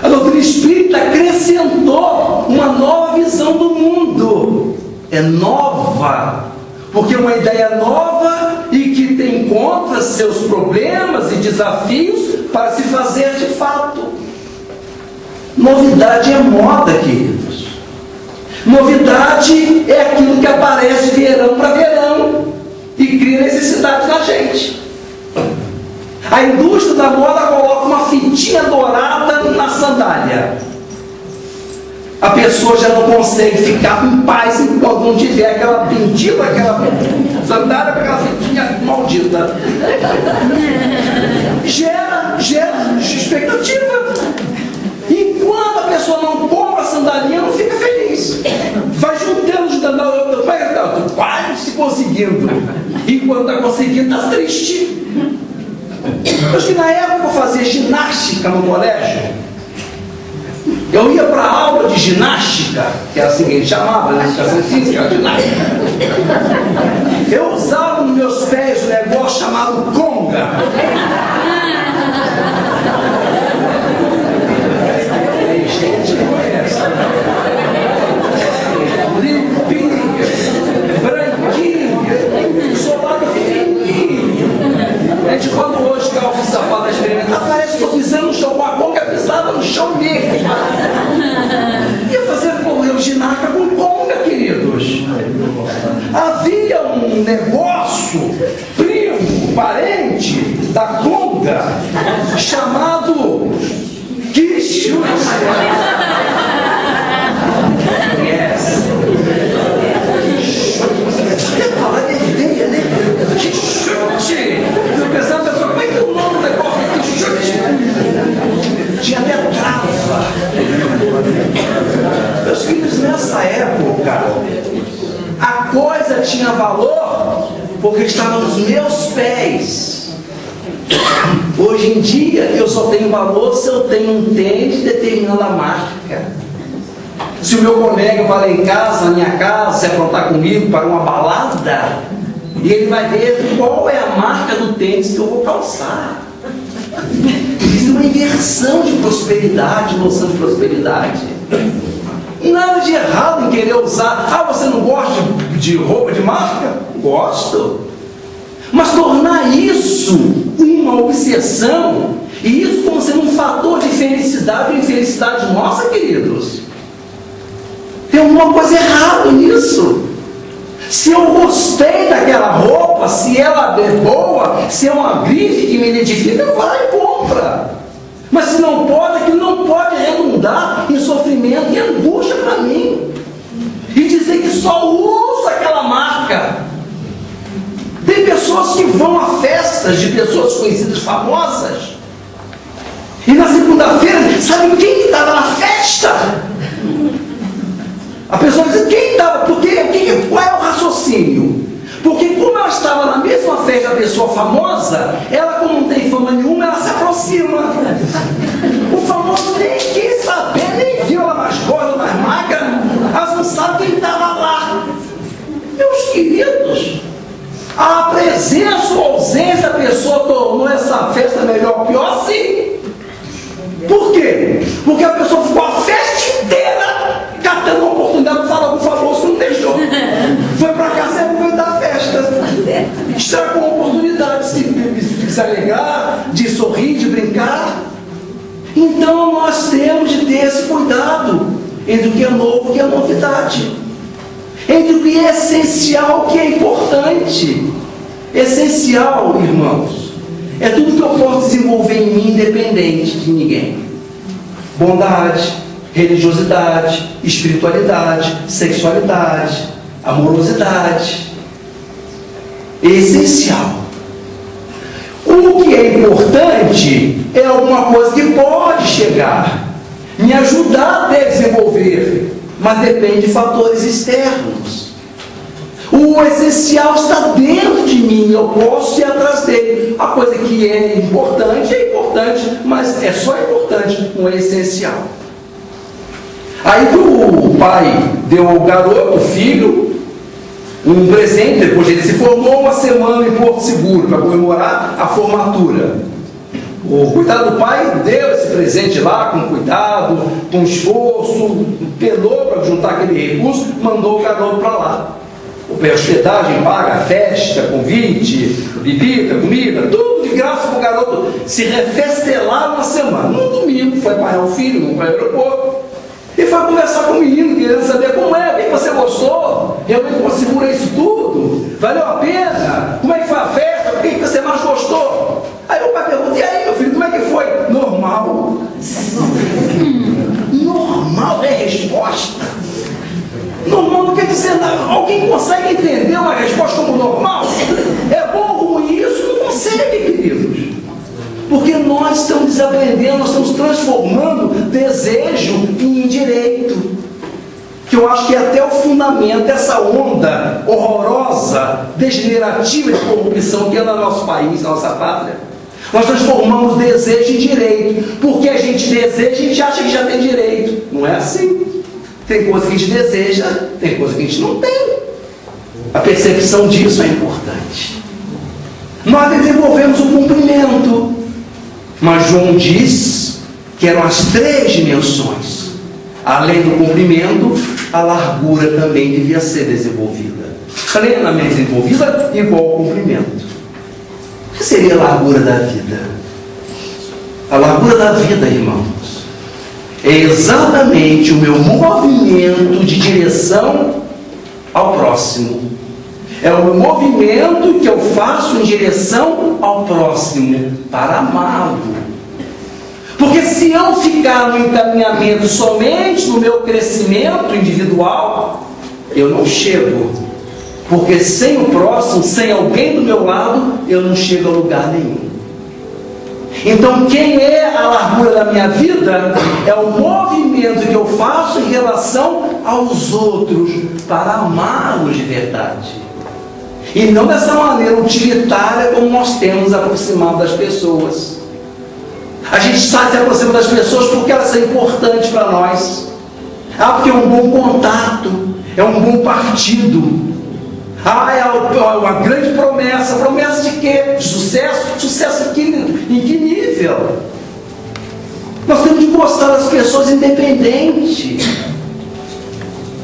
A doutrina espírita acrescentou uma nova visão do mundo. É nova, porque é uma ideia nova e que encontra seus problemas e desafios para se fazer de fato. Novidade é moda, queridos. Novidade é aquilo que aparece de verão para verão e cria necessidade na gente. A indústria da moda coloca uma fitinha dourada na sandália. A pessoa já não consegue ficar em paz enquanto não tiver aquela bendita, aquela sandália com aquela fitinha maldita. Gera expectativa. Enquanto a pessoa não compra a sandalinha, não fica feliz. Vai juntando, estou quase conseguindo. E quando está conseguindo, está triste. Acho que na época eu fazia ginástica no colégio. Eu ia para a aula de ginástica, que era assim que a gente chamava, na educação física, ginástica. Eu usava nos meus pés um negócio chamado conga. Gente, conhece. Limpinho, branquinho, solado fininho. A gente, quando hoje calça o sapato experimentar, parece que estou pisando no chão, com a conga pisada no chão mesmo. Ia fazer ginástica com conga, queridos. Havia um negócio, primo, parente da conga, chamado Quichute. Yes. Quichute. Eu pensava, como é que o nome do negócio é Quichute? Tinha até trava. Meus filhos, nessa época, a coisa tinha valor porque estava nos meus pés. Hoje em dia, eu só tenho valor se eu tenho um tênis determinando a marca. Se o meu colega vai lá em casa, na minha casa, se aprontar comigo para uma balada, e ele vai ver qual é a marca do tênis que eu vou calçar. Existe uma inversão de prosperidade, noção de prosperidade. Nada de errado em querer usar. Ah, você não gosta de roupa de marca? Gosto. Mas tornar isso uma obsessão, e isso como sendo um fator de felicidade ou infelicidade nossa, queridos, tem alguma coisa errada nisso. Se eu gostei daquela roupa, se ela é boa, se é uma grife que me identifica, vai e compra. Mas se não pode, aquilo não pode redundar em sofrimento e angústia para mim. E dizer que só uso aquela marca. Tem pessoas que vão a festas de pessoas conhecidas, famosas, e na segunda-feira, sabe quem estava na festa? A pessoa diz, quem estava? Qual é o raciocínio? Porque como ela estava na mesma festa da pessoa famosa, ela, como não tem fama nenhuma, ela se aproxima. O famoso nem quis saber, nem viu ela mais gorda, mais magra. As essa festa melhor ou pior, sim. Por quê? Porque a pessoa ficou a festa inteira catando uma oportunidade de falar com o famoso que não deixou. Foi para casa e aproveitar a festa. Estragou a oportunidade de se alegrar, de sorrir, de brincar. Então nós temos de ter esse cuidado entre o que é novo e o que é novidade. Entre o que é essencial e o que é importante. Essencial, irmãos, é tudo que eu posso desenvolver em mim independente de ninguém. Bondade, religiosidade, espiritualidade, sexualidade, amorosidade. É essencial. O que é importante é alguma coisa que pode chegar, me ajudar a desenvolver, mas depende de fatores externos. O essencial está dentro de mim, eu posso ir atrás dele. A coisa que é importante, mas é só importante, não é essencial. Aí o pai deu ao garoto, o filho, um presente, depois ele se formou, uma semana em Porto Seguro, para comemorar a formatura. O coitado do pai deu esse presente lá, com cuidado, com esforço, pelou para juntar aquele recurso, mandou o garoto para lá. A hospedagem paga, festa, convite, bebida, comida, tudo de graça para o garoto se refestelar uma semana. No domingo foi apanhar o filho, não foi ao aeroporto. E foi conversar com o menino, querendo saber como é, o que você gostou, realmente configura isso tudo, valeu a pena, como é que foi a festa, o que você mais gostou? Aí o pai pergunta, e aí meu filho, como é que foi? Normal. Normal é resposta. Normal não quer dizer nada. Alguém consegue entender uma resposta como normal? É bom ou ruim? Isso não consegue, queridos. Porque nós estamos desaprendendo, nós estamos transformando desejo em direito. Que eu acho que é até o fundamento dessa onda horrorosa, degenerativa de corrupção que anda no nosso país, na nossa pátria. Nós transformamos desejo em direito. Porque a gente deseja, a gente acha que já tem direito. Não é assim. Tem coisa que a gente deseja, tem coisa que a gente não tem. A percepção disso é importante. Nós desenvolvemos o cumprimento. Mas João diz que eram as 3 dimensões. Além do comprimento, a largura também devia ser desenvolvida. Plenamente desenvolvida, igual ao comprimento. O que seria a largura da vida? A largura da vida, irmãos, é exatamente o meu movimento de direção ao próximo. É o movimento que eu faço em direção ao próximo, para amá-lo. Porque se eu ficar no encaminhamento somente no meu crescimento individual, eu não chego. Porque sem o próximo, sem alguém do meu lado, eu não chego a lugar nenhum. Então, quem é a largura da minha vida é o movimento que eu faço em relação aos outros, para amá-los de verdade. E não dessa maneira utilitária como nós temos aproximado das pessoas. A gente sai se aproxima das pessoas porque elas são importantes para nós. Porque é um bom contato, é um bom partido. É uma grande promessa. Promessa de quê? De sucesso? Sucesso em que nível? Nós temos de gostar das pessoas independente.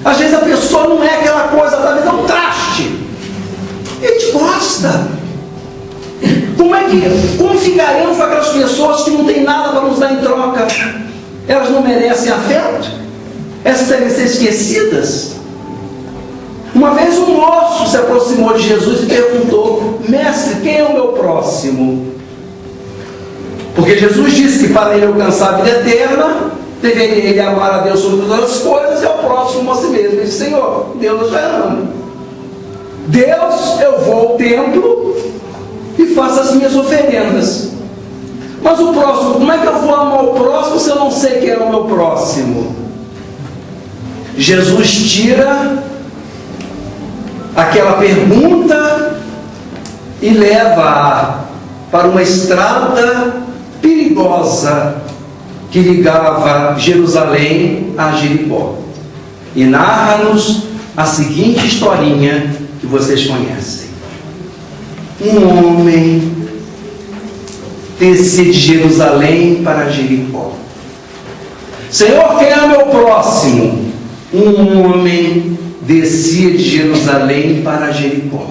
Às vezes a pessoa não é aquela coisa, talvez é um traste. A gente gosta. Como ficaremos com aquelas pessoas que não têm nada para nos dar em troca? Elas não merecem afeto? Essas devem ser esquecidas? Uma vez um moço se aproximou de Jesus e perguntou: mestre, quem é o meu próximo? Porque Jesus disse que para ele alcançar a vida eterna, deveria ele amar a Deus sobre todas as coisas e ao próximo a si mesmo. Ele disse: Senhor, Deus eu já amo. Deus, eu vou ao templo e faço as minhas oferendas. Mas o próximo, como é que eu vou amar o próximo se eu não sei quem é o meu próximo? Jesus tira aquela pergunta e leva para uma estrada perigosa que ligava Jerusalém a Jericó. E narra-nos a seguinte historinha que vocês conhecem. Um homem descia de Jerusalém para Jericó. Senhor, quem é o meu próximo? Um homem descia de Jerusalém para Jericó.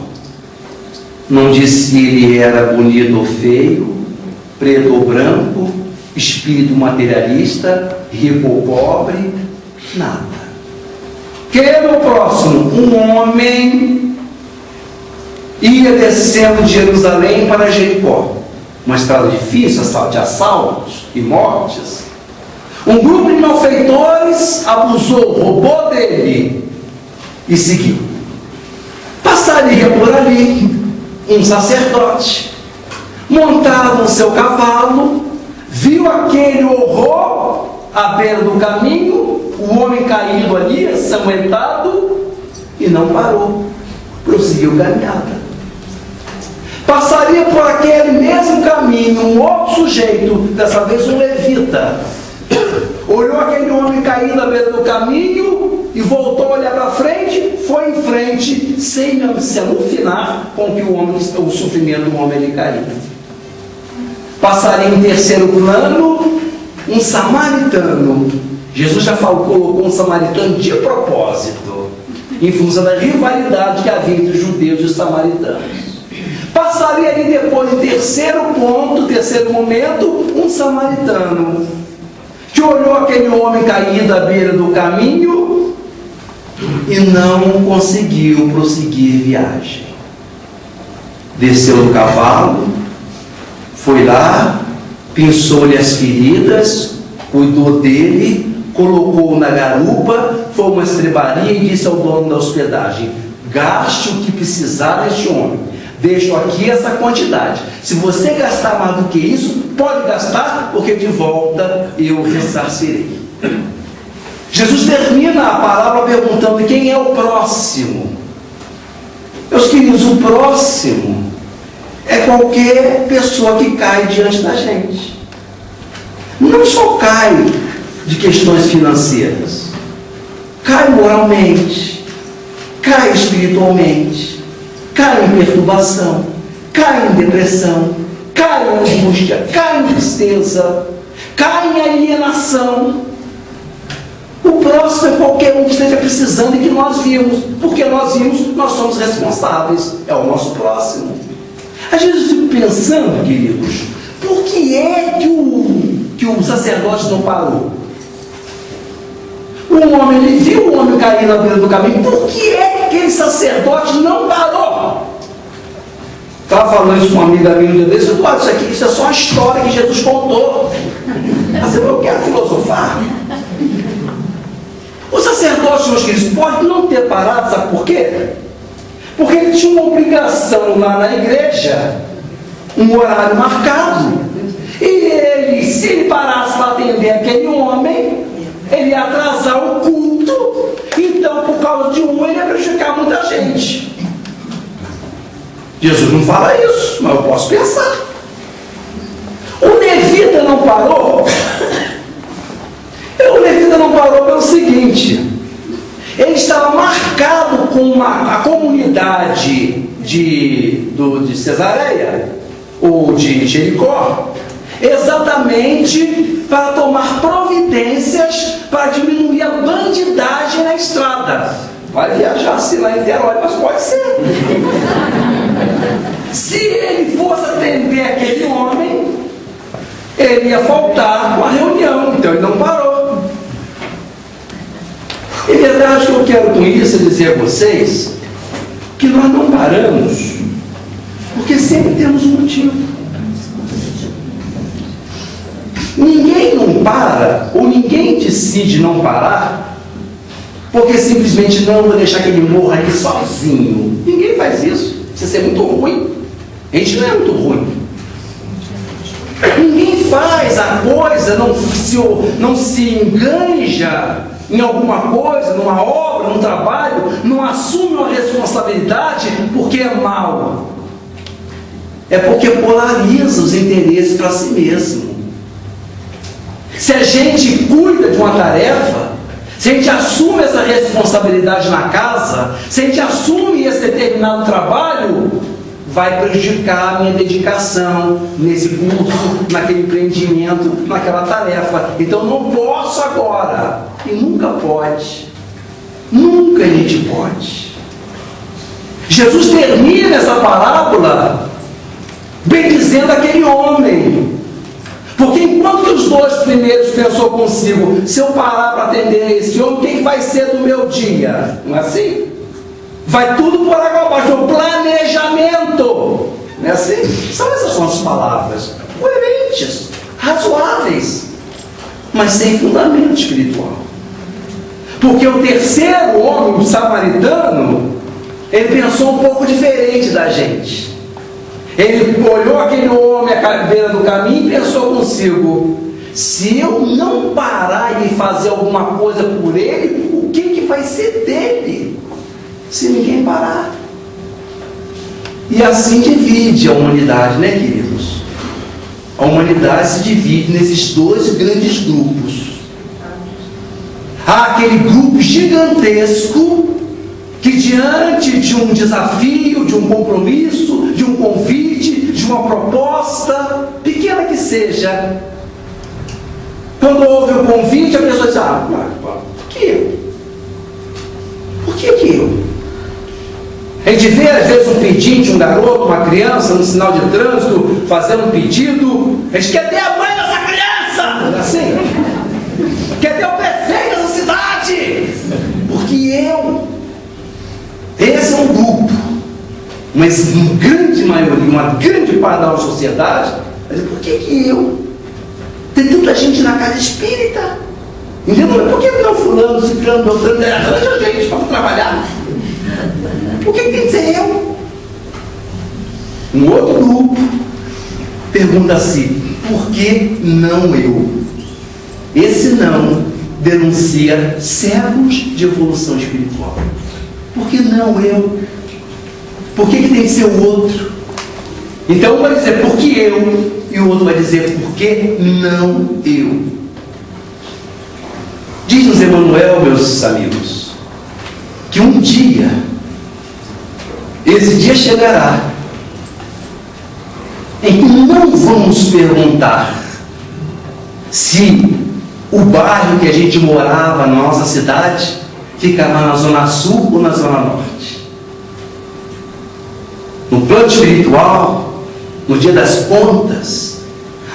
Não disse se ele era bonito ou feio, preto ou branco, espírito materialista, rico ou pobre, nada. Quem é meu próximo? Um homem ia descendo de Jerusalém para Jericó. Uma estrada difícil, de assaltos e mortes. Um grupo de malfeitores abusou, roubou dele e seguiu. Passaria por ali um sacerdote, montado no seu cavalo, viu aquele horror à beira do caminho, o homem caído ali, ensanguentado, e não parou, prosseguiu caminhada. Passaria por aquele mesmo caminho um outro sujeito, dessa vez um levita, olhou aquele homem caído à beira do caminho e voltou a olhar para frente, foi em frente, sem se alucinar com que o sofrimento do homem ali caía. Passaria em terceiro plano um samaritano. Jesus já colocou um samaritano de propósito, em função da rivalidade que havia entre os judeus e os samaritanos. Passaria ali depois, em terceiro ponto, terceiro momento, um samaritano, que olhou aquele homem caído à beira do caminho e não conseguiu prosseguir viagem. Desceu do cavalo, foi lá, pinçou-lhe as feridas, cuidou dele, colocou-o na garupa, foi uma estrebaria e disse ao dono da hospedagem: gaste o que precisar deste homem. Deixo aqui essa quantidade. Se você gastar mais do que isso, pode gastar, porque de volta eu ressarcirei. Jesus termina a palavra perguntando quem é o próximo. Meus queridos, o próximo é qualquer pessoa que cai diante da gente. Não só cai de questões financeiras, cai moralmente, cai espiritualmente, cai em perturbação, cai em depressão, cai em angústia, cai em tristeza, cai em alienação. O próximo é qualquer um que esteja precisando e que nós vimos, porque nós vimos, nós somos responsáveis, é o nosso próximo. Às vezes eu fico pensando, queridos, por que é que o sacerdote não parou? O homem, ele viu o homem cair na beira do caminho, por que é que aquele sacerdote não parou? Estava falando isso com uma amiga minha um dia desse, eu isso aqui, isso é só uma história que Jesus contou. Mas eu quero filosofar. O sacerdote, meus queridos, pode não ter parado, sabe por quê? Porque ele tinha uma obrigação lá na igreja, um horário marcado, e ele, se ele parasse para atender aquele homem, ele ia atrasar o culto, então por causa de um ele ia prejudicar muita gente. Jesus não fala isso, mas eu posso pensar. O levita não parou? O levita não parou pelo seguinte: ele estava marcado com a comunidade de Cesareia, ou de Jericó, exatamente para tomar providências para diminuir a bandidagem na estrada. Vai viajar assim lá em Niterói, mas pode ser. Se ele fosse atender aquele homem, ele ia faltar uma reunião, então ele não parou. Em verdade, o que eu quero com isso é dizer a vocês que nós não paramos porque sempre temos um motivo. Ninguém não para, ou ninguém decide não parar porque simplesmente não vou deixar que ele morra aqui sozinho. Ninguém faz isso. Isso é muito ruim. A gente não é muito ruim. Ninguém faz a coisa, não se enganja em alguma coisa, numa obra, num trabalho, não assume uma responsabilidade porque é mau. É porque polariza os interesses para si mesmo. Se a gente cuida de uma tarefa, se a gente assume essa responsabilidade na casa, se a gente assume esse determinado trabalho, vai prejudicar a minha dedicação nesse curso, naquele empreendimento, naquela tarefa. Então não posso agora. E nunca pode. Nunca a gente pode. Jesus termina essa parábola bendizendo aquele homem. Porque enquanto que os dois primeiros pensou consigo, se eu parar para atender esse homem, o que vai ser do meu dia? Não é assim? Vai tudo por água abaixo, o planejamento. Não é assim? São essas nossas palavras, coerentes, razoáveis, mas sem fundamento espiritual. Porque o terceiro homem, o samaritano, ele pensou um pouco diferente da gente. Ele olhou aquele homem à beira do caminho e pensou consigo: se eu não parar e fazer alguma coisa por ele, o que vai ser dele? Se ninguém parar. E assim divide a humanidade, né, queridos? A humanidade se divide nesses dois grandes grupos. Há aquele grupo gigantesco que, diante de um desafio, de um compromisso, de um convite, de uma proposta, pequena que seja, quando houve o convite, a pessoa diz: por que eu? Por que eu? A gente vê às vezes um pedinte, um garoto, uma criança no sinal de trânsito fazendo um pedido, a gente quer ter a mãe dessa criança, não é assim? Quer ter o prefeito dessa cidade, porque eu. Esse é um grupo, mas uma grande maioria, uma grande parte da nossa sociedade, mas por que eu? Tem tanta gente na casa espírita, entendeu? Por que não fulano, ciclano, beltrano, arranja gente para trabalhar? Por que tem que ser eu? Um outro grupo pergunta-se: por que não eu? Esse não denuncia séculos de evolução espiritual. Por que não eu? Por que tem que ser o outro? Então um vai dizer: por que eu? E o outro vai dizer: por que não eu? Diz-nos Emmanuel, meus amigos, que um dia, esse dia chegará, em que não vamos perguntar se o bairro que a gente morava, na nossa cidade, ficava na zona sul ou na zona norte. No plano espiritual, no dia das contas,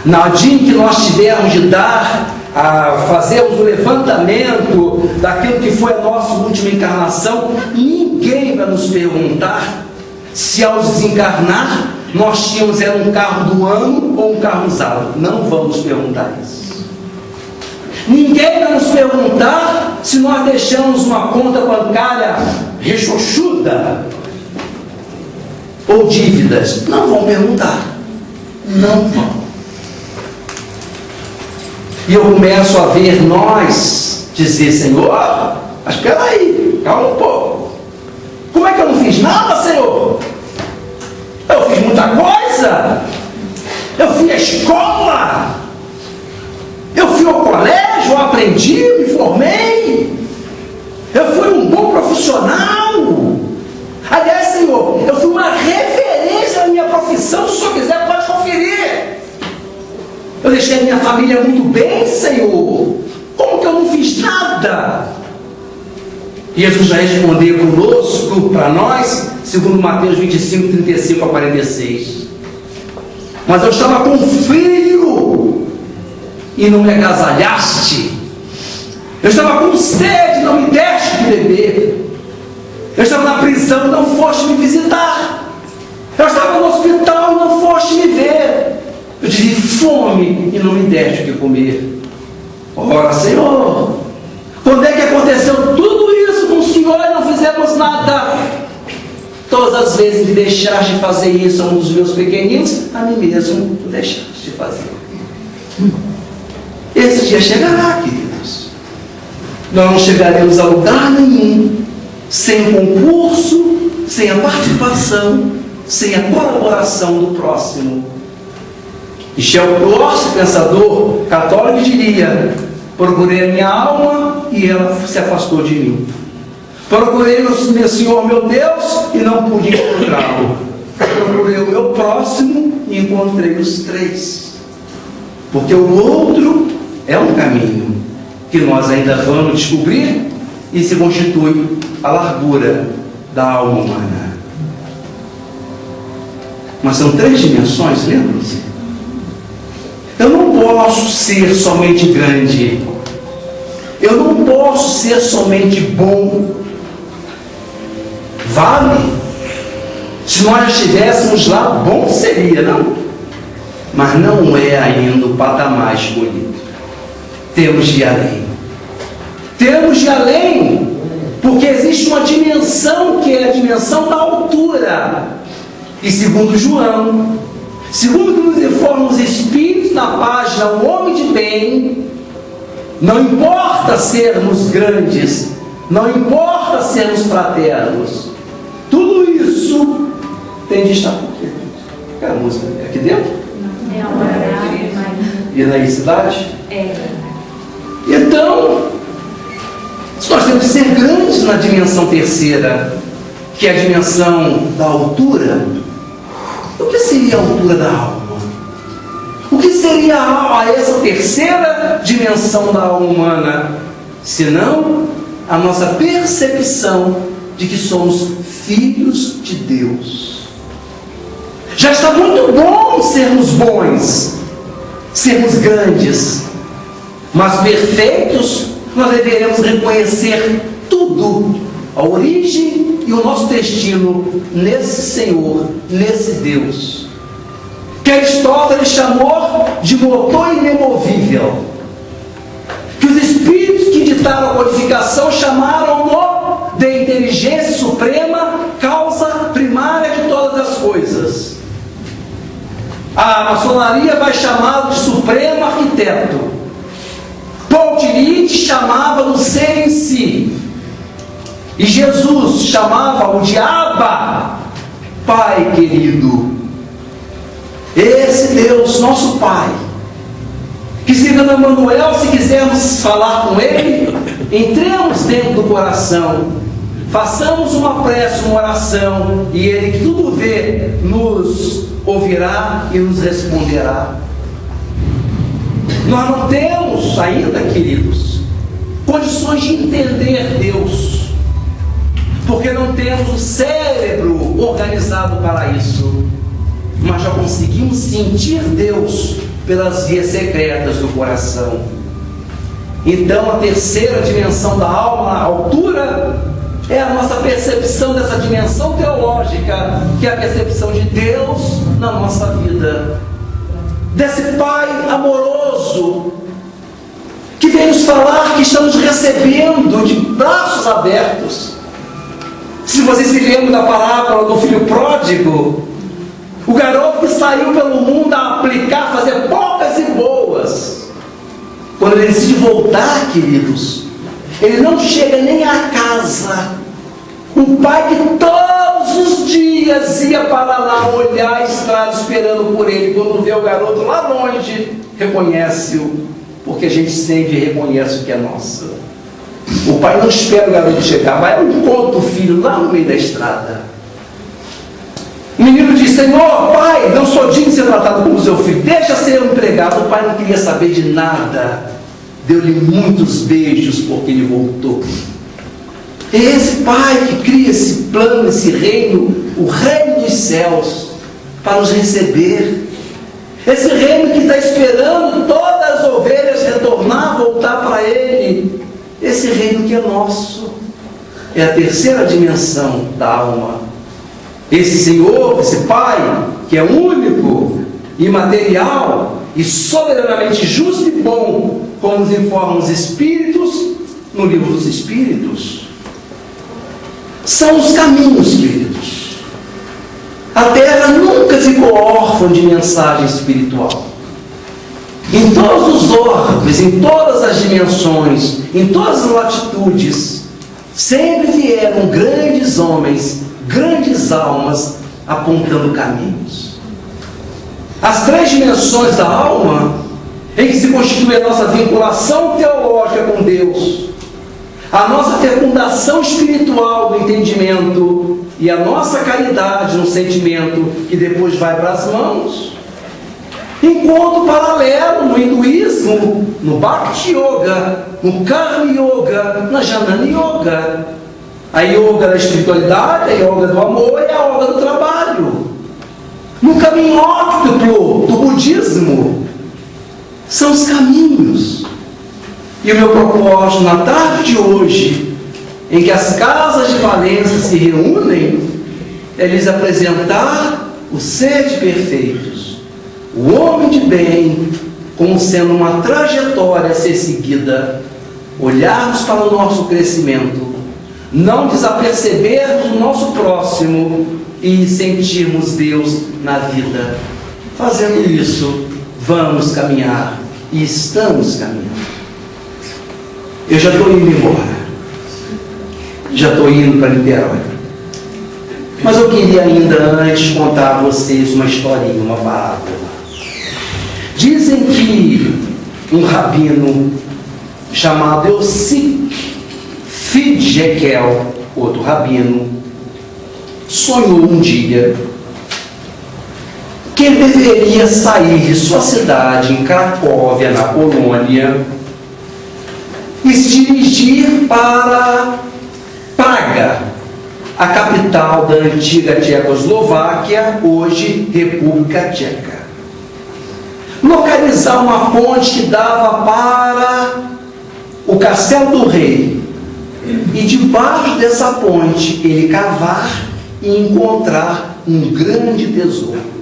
no dia em que nós tivermos de fazermos o levantamento daquilo que foi a nossa última encarnação, ninguém vai nos perguntar se ao desencarnar nós tínhamos um carro do ano ou um carro usado. Não vamos perguntar isso. Ninguém vai nos perguntar se nós deixamos uma conta bancária rechochuda ou dívidas. Não vão perguntar. Não vão. E eu começo a ver nós dizer: Senhor, mas espera aí, calma um pouco. Como é que eu não fiz nada, Senhor? Eu fiz muita coisa. Eu fui à escola. Eu fui ao colégio, eu aprendi, me formei. Eu fui um bom profissional. Aliás, Senhor, eu fui uma referência na minha profissão. Se o Senhor quiser, pode conferir. Eu deixei a minha família muito bem, Senhor. Como que eu não fiz nada? E Jesus vai responder conosco, para nós, segundo Mateus 25, 35 a 46. Mas eu estava com frio e não me agasalhaste. Eu estava com sede, não me deste de beber. Eu estava na prisão e não foste me visitar. Eu estava no hospital e não foste me ver. Eu tive fome e não me deste o que comer. Ora, Senhor, quando é que aconteceu tudo isso com o Senhor e não fizemos nada? Todas as vezes que deixaste de fazer isso a um dos meus pequeninos, a mim mesmo tu deixaste de fazer. Esse dia chegará, queridos. Nós não chegaremos a lugar nenhum sem o concurso, sem a participação, sem a colaboração do próximo. Michel Prost, pensador católico, diria: procurei a minha alma e ela se afastou de mim. Procurei o meu Senhor, meu Deus, e não pude encontrá-lo. procurei o meu próximo e encontrei os três. Porque o outro é um caminho que nós ainda vamos descobrir e se constitui a largura da alma humana. Mas são três dimensões, lembram-se? Eu não posso ser somente grande. Eu não posso ser somente bom. Vale? Se nós estivéssemos lá, bom seria, não? Mas não é ainda o patamar escolhido. Temos de ir além. Temos de ir além, porque existe uma dimensão que é a dimensão da altura. E segundo João, segundo nos informam os Espíritos na página O Homem de Bem, não importa sermos grandes, não importa sermos fraternos, tudo isso tem de estar por quê? Qual é a música? É aqui dentro? É a hora. E na cidade? É. Então, nós temos que ser grandes na dimensão terceira, que é a dimensão da altura. O que seria a altura da alma? O que seria essa terceira dimensão da alma humana? Senão a nossa percepção de que somos filhos de Deus. Já está muito bom sermos bons, sermos grandes, mas perfeitos nós deveremos reconhecer tudo, a origem e o nosso destino nesse Senhor, nesse Deus, que Aristóteles chamou de motor inemovível, que os espíritos que ditaram a codificação chamaram-no de inteligência suprema, causa primária de todas as coisas. A maçonaria vai chamá-lo de supremo arquiteto. Paul Tillich chamava do ser em si. E Jesus chamava-o de Abba, Pai querido. Esse Deus, nosso Pai, que segundo Emmanuel, se quisermos falar com Ele, entremos dentro do coração, façamos uma prece, uma oração, e Ele que tudo vê, nos ouvirá e nos responderá. Nós não temos ainda, queridos, condições de entender Deus, porque não temos o cérebro organizado para isso, mas já conseguimos sentir Deus pelas vias secretas do coração. Então a terceira dimensão da alma, a altura, é a nossa percepção dessa dimensão teológica, que é a percepção de Deus na nossa vida, desse Pai amoroso, que vem nos falar que estamos recebendo de braços abertos. Se vocês se lembram da parábola do filho pródigo, o garoto que saiu pelo mundo a aplicar, fazer poucas e boas, quando ele decide voltar, queridos, ele não chega nem à casa. Um pai que todos os dias ia para lá olhar a estrada esperando por ele, quando vê o garoto lá longe, reconhece-o, porque a gente sempre reconhece o que é nosso. O pai não espera o garoto chegar, vai ao encontro do filho lá no meio da estrada. O menino diz: Senhor, pai, não sou digno de ser tratado como seu filho, deixa ser um empregado. O pai não queria saber de nada, deu-lhe muitos beijos porque ele voltou. É esse pai que cria esse plano, esse reino, o reino dos céus, para nos receber. Esse reino que está esperando todas as ovelhas retornar, voltar para ele. Esse reino que é nosso, é a terceira dimensão da alma. Esse Senhor, esse Pai, que é único, imaterial e soberanamente justo e bom, como nos informam os Espíritos, no livro dos Espíritos, são os caminhos, queridos. A Terra nunca ficou órfã de mensagem espiritual. Em todos os orbes, em todas as dimensões, em todas as latitudes, sempre vieram grandes homens, grandes almas, apontando caminhos. As três dimensões da alma, em que se constitui a nossa vinculação teológica com Deus, a nossa fecundação espiritual do entendimento e a nossa caridade no sentimento que depois vai para as mãos. Encontro paralelo no hinduísmo, no Bhakti Yoga, no Karma Yoga, na Jnana Yoga. A yoga da espiritualidade, a yoga do amor e a yoga do trabalho. No caminho óctuplo do budismo, são os caminhos. E o meu propósito na tarde de hoje, em que as casas de Valência se reúnem, é lhes apresentar os seres perfeitos, o homem de bem, como sendo uma trajetória a ser seguida, olharmos para o nosso crescimento, não desapercebermos o nosso próximo e sentirmos Deus na vida. Fazendo isso, vamos caminhar e estamos caminhando. Eu já estou indo embora. Já estou indo para Niterói. Mas eu queria ainda antes contar a vocês uma historinha, uma parábola. Dizem que um rabino chamado Yossi Fidjekel, outro rabino, sonhou um dia que ele deveria sair de sua cidade em Cracóvia, na Polônia, e se dirigir para Praga, a capital da antiga Tchecoslováquia, hoje República Tcheca. Localizar uma ponte que dava para o Castelo do Rei, e debaixo dessa ponte ele cavar e encontrar um grande tesouro.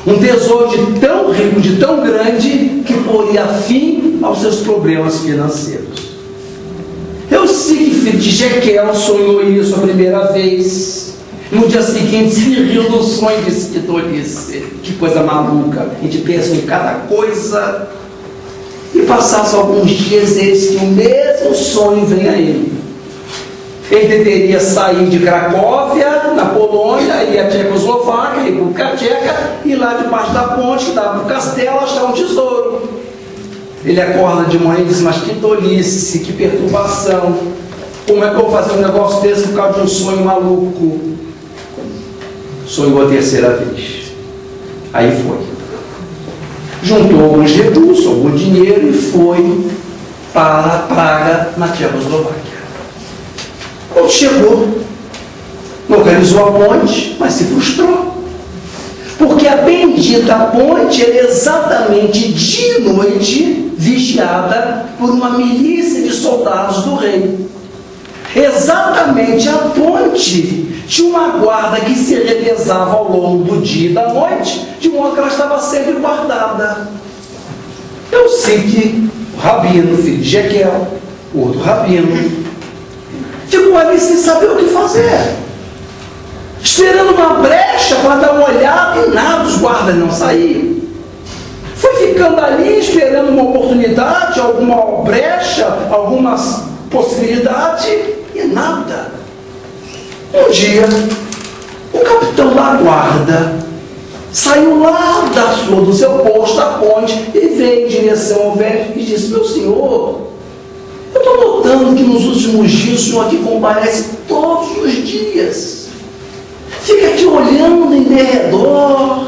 Um tesouro de tão rico, de tão grande, que poria fim aos seus problemas financeiros. Yossi Fidjekel sonhou isso a primeira vez. No dia seguinte se riu do sonho e disse: que tolice, que coisa maluca. A gente pensa em cada coisa. E passados alguns dias, eis que o mesmo sonho vem a ele. Ele deveria sair de Cracóvia, na Polônia, e a Tchecoslováquia, a República Tcheca, e lá debaixo da ponte, que dava para o castelo, achar um tesouro. Ele acorda de manhã e diz: mas que tolice, que perturbação. Como é que eu vou fazer um negócio desse por causa de um sonho maluco? Sonhou a terceira vez. Aí foi. Juntou alguns recursos, algum dinheiro e foi para Praga, na Tchecoslováquia. Quando chegou, localizou a ponte, mas se frustrou. Porque a bendita ponte era exatamente de noite vigiada por uma milícia de soldados do rei. Exatamente a ponte tinha uma guarda que se revezava ao longo do dia e da noite, de modo que ela estava sempre guardada. Eu sei que o rabino, filho de Jequel, o outro rabino, ficou ali sem saber o que fazer, esperando uma brecha para dar uma olhada, e nada, os guardas não saíam. Foi ficando ali esperando uma oportunidade, alguma brecha, algumas possibilidades, e nada. Um dia, o capitão da guarda saiu lá do seu posto, da ponte, e veio em direção ao velho e disse: meu senhor, eu estou notando que nos últimos dias o senhor aqui comparece todos os dias. Fica aqui olhando em derredor.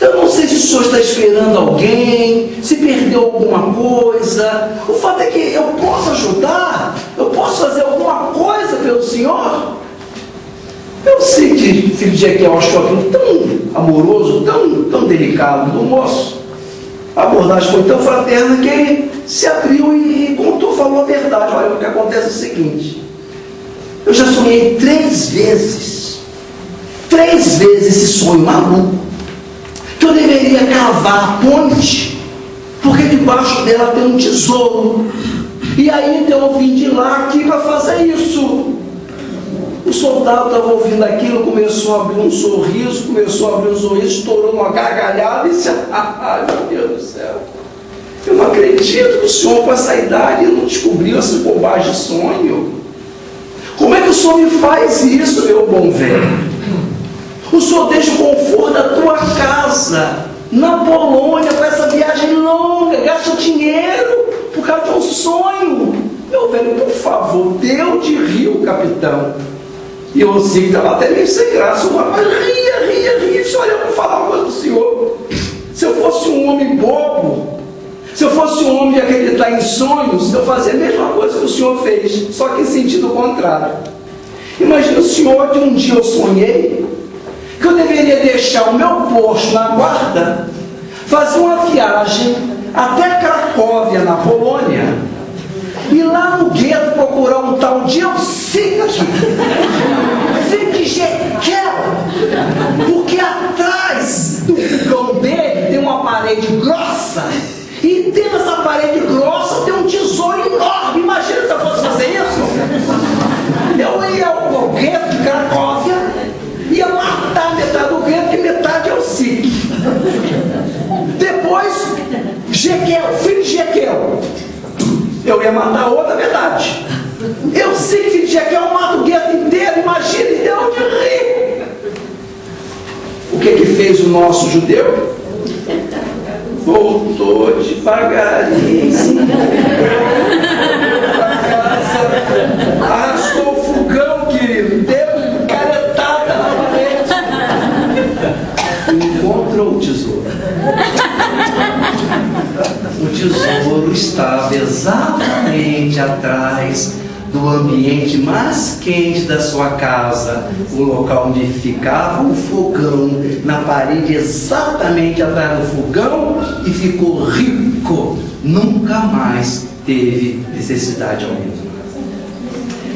Eu não sei se o senhor está esperando alguém, se perdeu alguma coisa. O fato é que eu posso ajudar, eu posso fazer alguma coisa pelo senhor. Eu sei que filho de Jequel achou aquilo tão amoroso, tão delicado do moço. A abordagem foi tão fraterna que ele se abriu e contou, falou a verdade. Olha, o que acontece é o seguinte: eu já sonhei 3 vezes esse sonho maluco, que eu deveria cavar a ponte, porque debaixo dela tem um tesouro. E aí então eu vim de lá aqui para fazer isso. O soldado estava ouvindo aquilo, começou a abrir um sorriso, estourou uma gargalhada e disse: ah, meu Deus do céu, eu não acredito que o senhor com essa idade não descobriu essa bobagem de sonho. Como é que o senhor me faz isso, meu bom velho? O senhor deixa o conforto da tua casa na Polônia com essa viagem longa, gasta dinheiro por causa de um sonho. Meu velho, por favor, deu de rir o capitão. E eu sei que estava até meio sem graça. O rapaz ria. Disse: olha, eu vou falar uma coisa do senhor. Se eu fosse um homem bobo, se eu fosse um homem de acreditar em sonhos, eu fazia a mesma coisa que o senhor fez, só que em sentido contrário. Imagina o senhor que um dia eu sonhei que eu deveria deixar o meu posto na guarda, fazer uma viagem até Cracóvia, na Polônia, e lá no gueto procurar um tal de Eusique Jequel, porque atrás do fogão dele tem uma parede grossa, e dentro dessa parede grossa tem um tesouro enorme. Imagina se eu fosse fazer isso. Eu ia ao gueto de Cracóvia, ia matar metade do gueto e metade é o Eusique. Depois, Jequel, filho de Jequel, eu ia matar a outra metade. Eu sei que filho de Jequel mata o gueto inteiro. Imagina, e deu de rir. O que fez o nosso judeu? Voltou devagarinho para casa, arrastou o fogão, querido, deu caretada na parede e encontrou o tesouro. O tesouro estava exatamente atrás do ambiente mais quente da sua casa, o local onde ficava o fogão, na parede exatamente atrás do fogão, e ficou rico. Nunca mais teve necessidade alguma.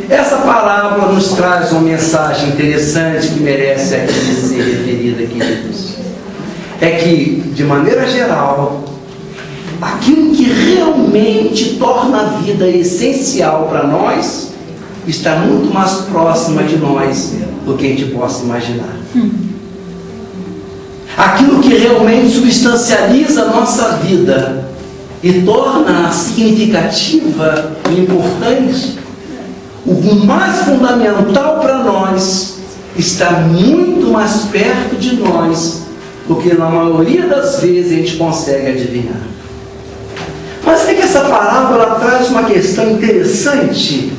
Essa parábola nos traz uma mensagem interessante que merece aqui ser referida, queridos. É que, de maneira geral, aquilo que realmente torna a vida essencial para nós está muito mais próxima de nós do que a gente possa imaginar. Aquilo que realmente substancializa a nossa vida e torna-a significativa e importante, o mais fundamental para nós, está muito mais perto de nós do que na maioria das vezes a gente consegue adivinhar. Mas é que essa parábola traz uma questão interessante,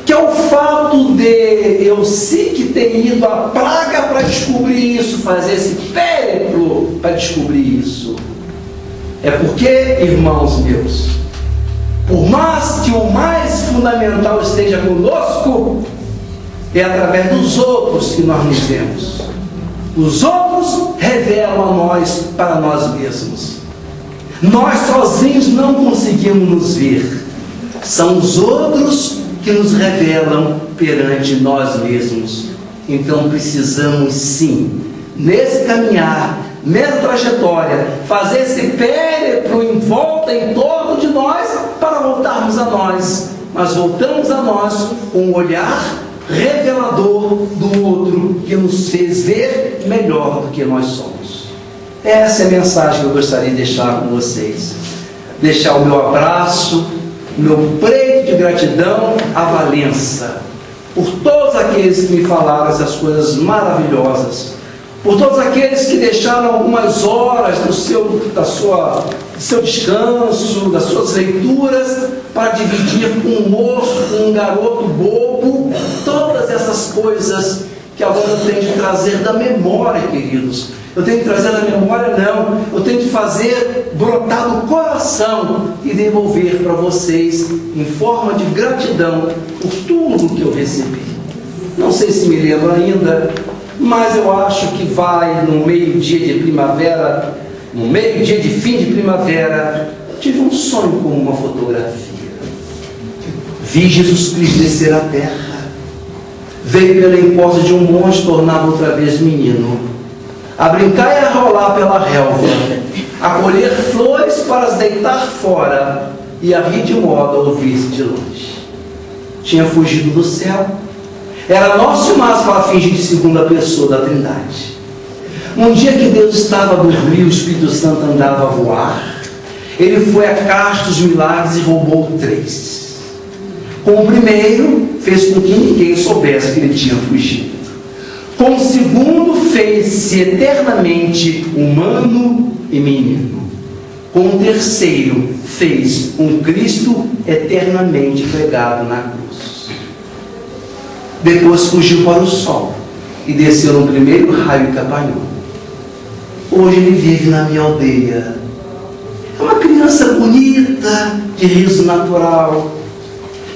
que é o fato de Eusique ter ido à praga para descobrir isso, fazer esse périplo para descobrir isso. É porque, irmãos meus, por mais que o mais fundamental esteja conosco, é através dos outros que nós nos vemos. Os outros revelam a nós para nós mesmos. Nós sozinhos não conseguimos nos ver. São os outros que nos revelam perante nós mesmos. Então precisamos sim, nesse caminhar, nessa trajetória, fazer esse périplo em volta, em torno de nós, para voltarmos a nós. Mas voltamos a nós com um olhar revelador do outro, que nos fez ver melhor do que nós somos. Essa é a mensagem que eu gostaria de deixar com vocês. Deixar o meu abraço, o meu preito de gratidão a Valença, por todos aqueles que me falaram essas coisas maravilhosas, por todos aqueles que deixaram algumas horas do seu descanso, das suas leituras, para dividir com um moço, com um garoto bobo, todas essas coisas que agora eu tenho de trazer da memória, queridos. Eu tenho que trazer da memória, não. Eu tenho que fazer brotar do coração e devolver para vocês em forma de gratidão por tudo que eu recebi. Não sei se me lembro ainda, mas eu acho que vai no meio-dia de primavera, no meio-dia de fim de primavera, tive um sonho como uma fotografia. Vi Jesus Cristo descer à terra, veio pela encosta de um monte, tornava outra vez menino, a brincar e a rolar pela relva, a colher flores para as deitar fora e a rir de modo a ouvir-se de longe. Tinha fugido do céu, era nosso mas para fingir de segunda pessoa da Trindade. Um dia que Deus estava a dormir, o Espírito Santo andava a voar, ele foi a caixa dos milagres e roubou 3. Com o primeiro, fez com que ninguém soubesse que ele tinha fugido. Com o segundo, fez-se eternamente humano e menino. Com o terceiro, fez um Cristo eternamente pregado na cruz. Depois fugiu para o sol e desceu no primeiro raio que apanhou. Hoje ele vive na minha aldeia. É uma criança bonita, de riso natural,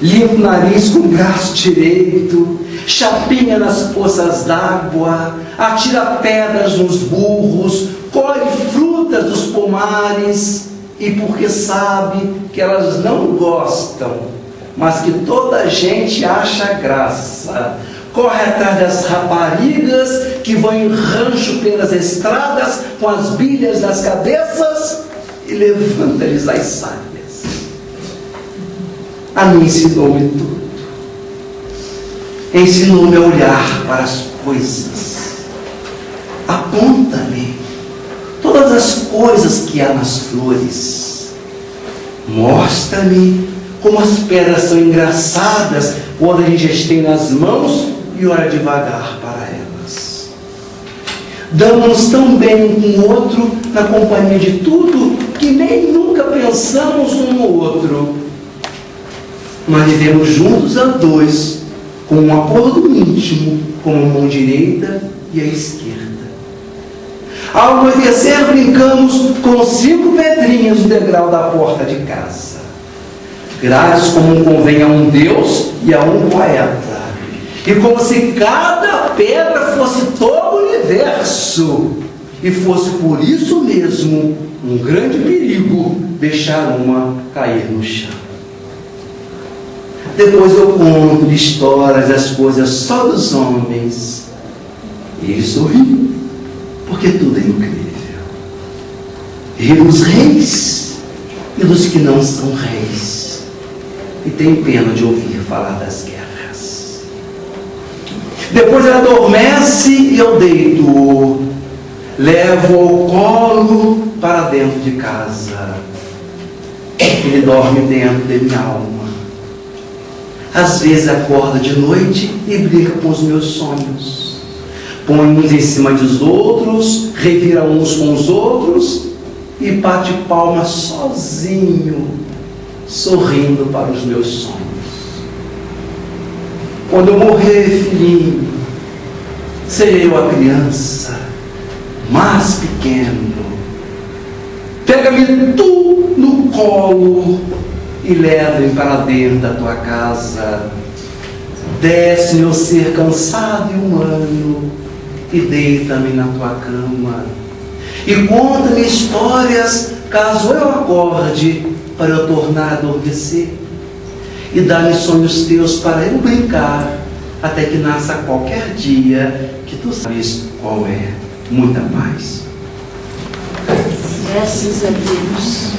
limpa o nariz com o braço direito, chapinha nas poças d'água, atira pedras nos burros, colhe frutas dos pomares, e porque sabe que elas não gostam, mas que toda a gente acha graça, corre atrás das raparigas que vão em rancho pelas estradas com as bilhas das cabeças e levanta-lhes as saias. A mim ensinou-me tudo. Ensinou-me a olhar para as coisas. Aponta-me todas as coisas que há nas flores. Mostra-me como as pedras são engraçadas quando a gente as tem nas mãos e olha devagar para elas. Damos-nos tão bem um com o outro na companhia de tudo que nem nunca pensamos um no outro. Mas vivemos juntos a dois, com um acordo íntimo, com a mão direita e a esquerda. Ao anoitecer, brincamos com 5 pedrinhas no degrau da porta de casa, grades como convém a um Deus e a um poeta, e como se cada pedra fosse todo o universo, e fosse por isso mesmo um grande perigo deixar uma cair no chão. Depois eu conto histórias das coisas só dos homens, e eles sorriem, porque tudo é incrível. Rio dos reis e dos que não são reis, e tem pena de ouvir falar das guerras. Depois ela adormece e eu deito, levo ao colo para dentro de casa. Ele dorme dentro de minha alma. Às vezes acorda de noite e brinca com os meus sonhos. Põe uns em cima dos outros, revira uns com os outros e bate palma sozinho, sorrindo para os meus sonhos. Quando eu morrer, filhinho, serei eu a criança mais pequeno. Pega-me tu no colo e leva-me para dentro da tua casa. Desce meu ser cansado e humano e deita-me na tua cama. E conta-me histórias, caso eu acorde, para eu tornar a adormecer. E dá-me sonhos teus para eu brincar, até que nasça qualquer dia que tu sabes qual é. Muita paz. Graças a Deus.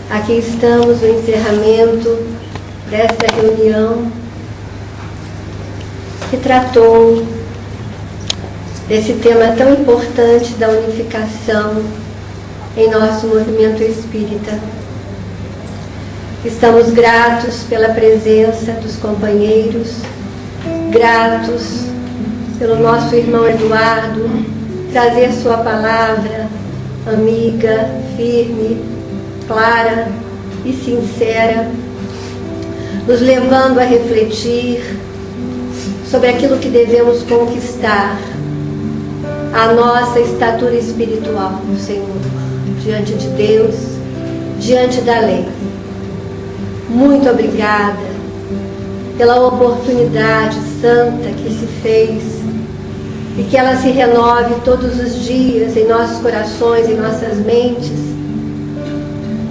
Aqui estamos no encerramento desta reunião que tratou desse tema tão importante da unificação em nosso movimento espírita. Estamos gratos pela presença dos companheiros, gratos pelo nosso irmão Eduardo trazer sua palavra amiga, firme, clara e sincera, nos levando a refletir sobre aquilo que devemos conquistar, a nossa estatura espiritual, Senhor, diante de Deus, diante da lei. Muito obrigada pela oportunidade santa que se fez e que ela se renove todos os dias em nossos corações, em nossas mentes,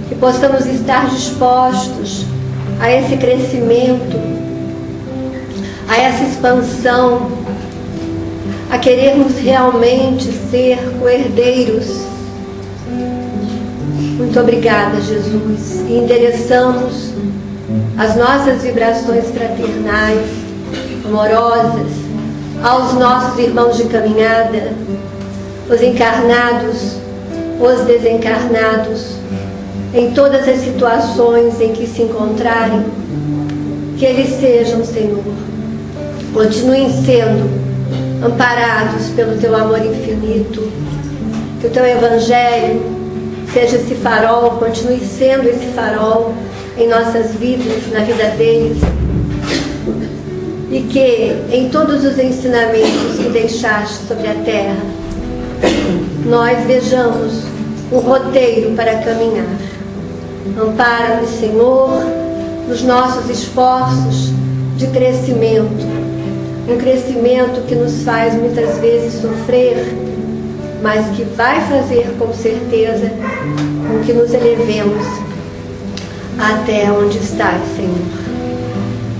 que possamos estar dispostos a esse crescimento, a essa expansão, a querermos realmente ser coerdeiros. Muito obrigada, Jesus. E endereçamos as nossas vibrações fraternais, amorosas, aos nossos irmãos de caminhada, os encarnados, os desencarnados, em todas as situações em que se encontrarem, que eles sejam, Senhor, continuem sendo amparados pelo Teu amor infinito, que o Teu Evangelho seja esse farol, continue sendo esse farol em nossas vidas, na vida deles, e que em todos os ensinamentos que deixaste sobre a terra, nós vejamos um roteiro para caminhar. Ampara-nos, Senhor, nos nossos esforços de crescimento, um crescimento que nos faz muitas vezes sofrer, mas que vai fazer com certeza com que nos elevemos até onde estás, Senhor.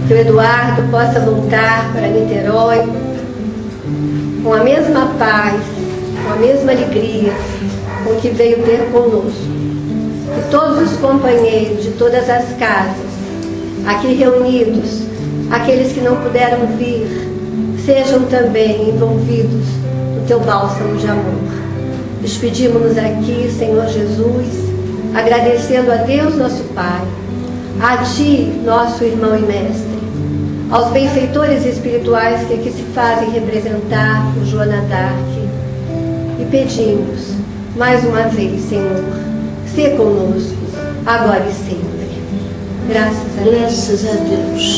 Que o Eduardo possa voltar para Niterói com a mesma paz, com a mesma alegria com que veio ter conosco. Que todos os companheiros de todas as casas aqui reunidos, aqueles que não puderam vir, sejam também envolvidos no teu bálsamo de amor. Despedimos-nos aqui, Senhor Jesus, agradecendo a Deus nosso Pai, a Ti, nosso irmão e mestre, aos benfeitores espirituais que aqui se fazem representar por Joana d'Arc, e pedimos, mais uma vez, Senhor, sê conosco, agora e sempre. Graças a Deus. Graças a Deus.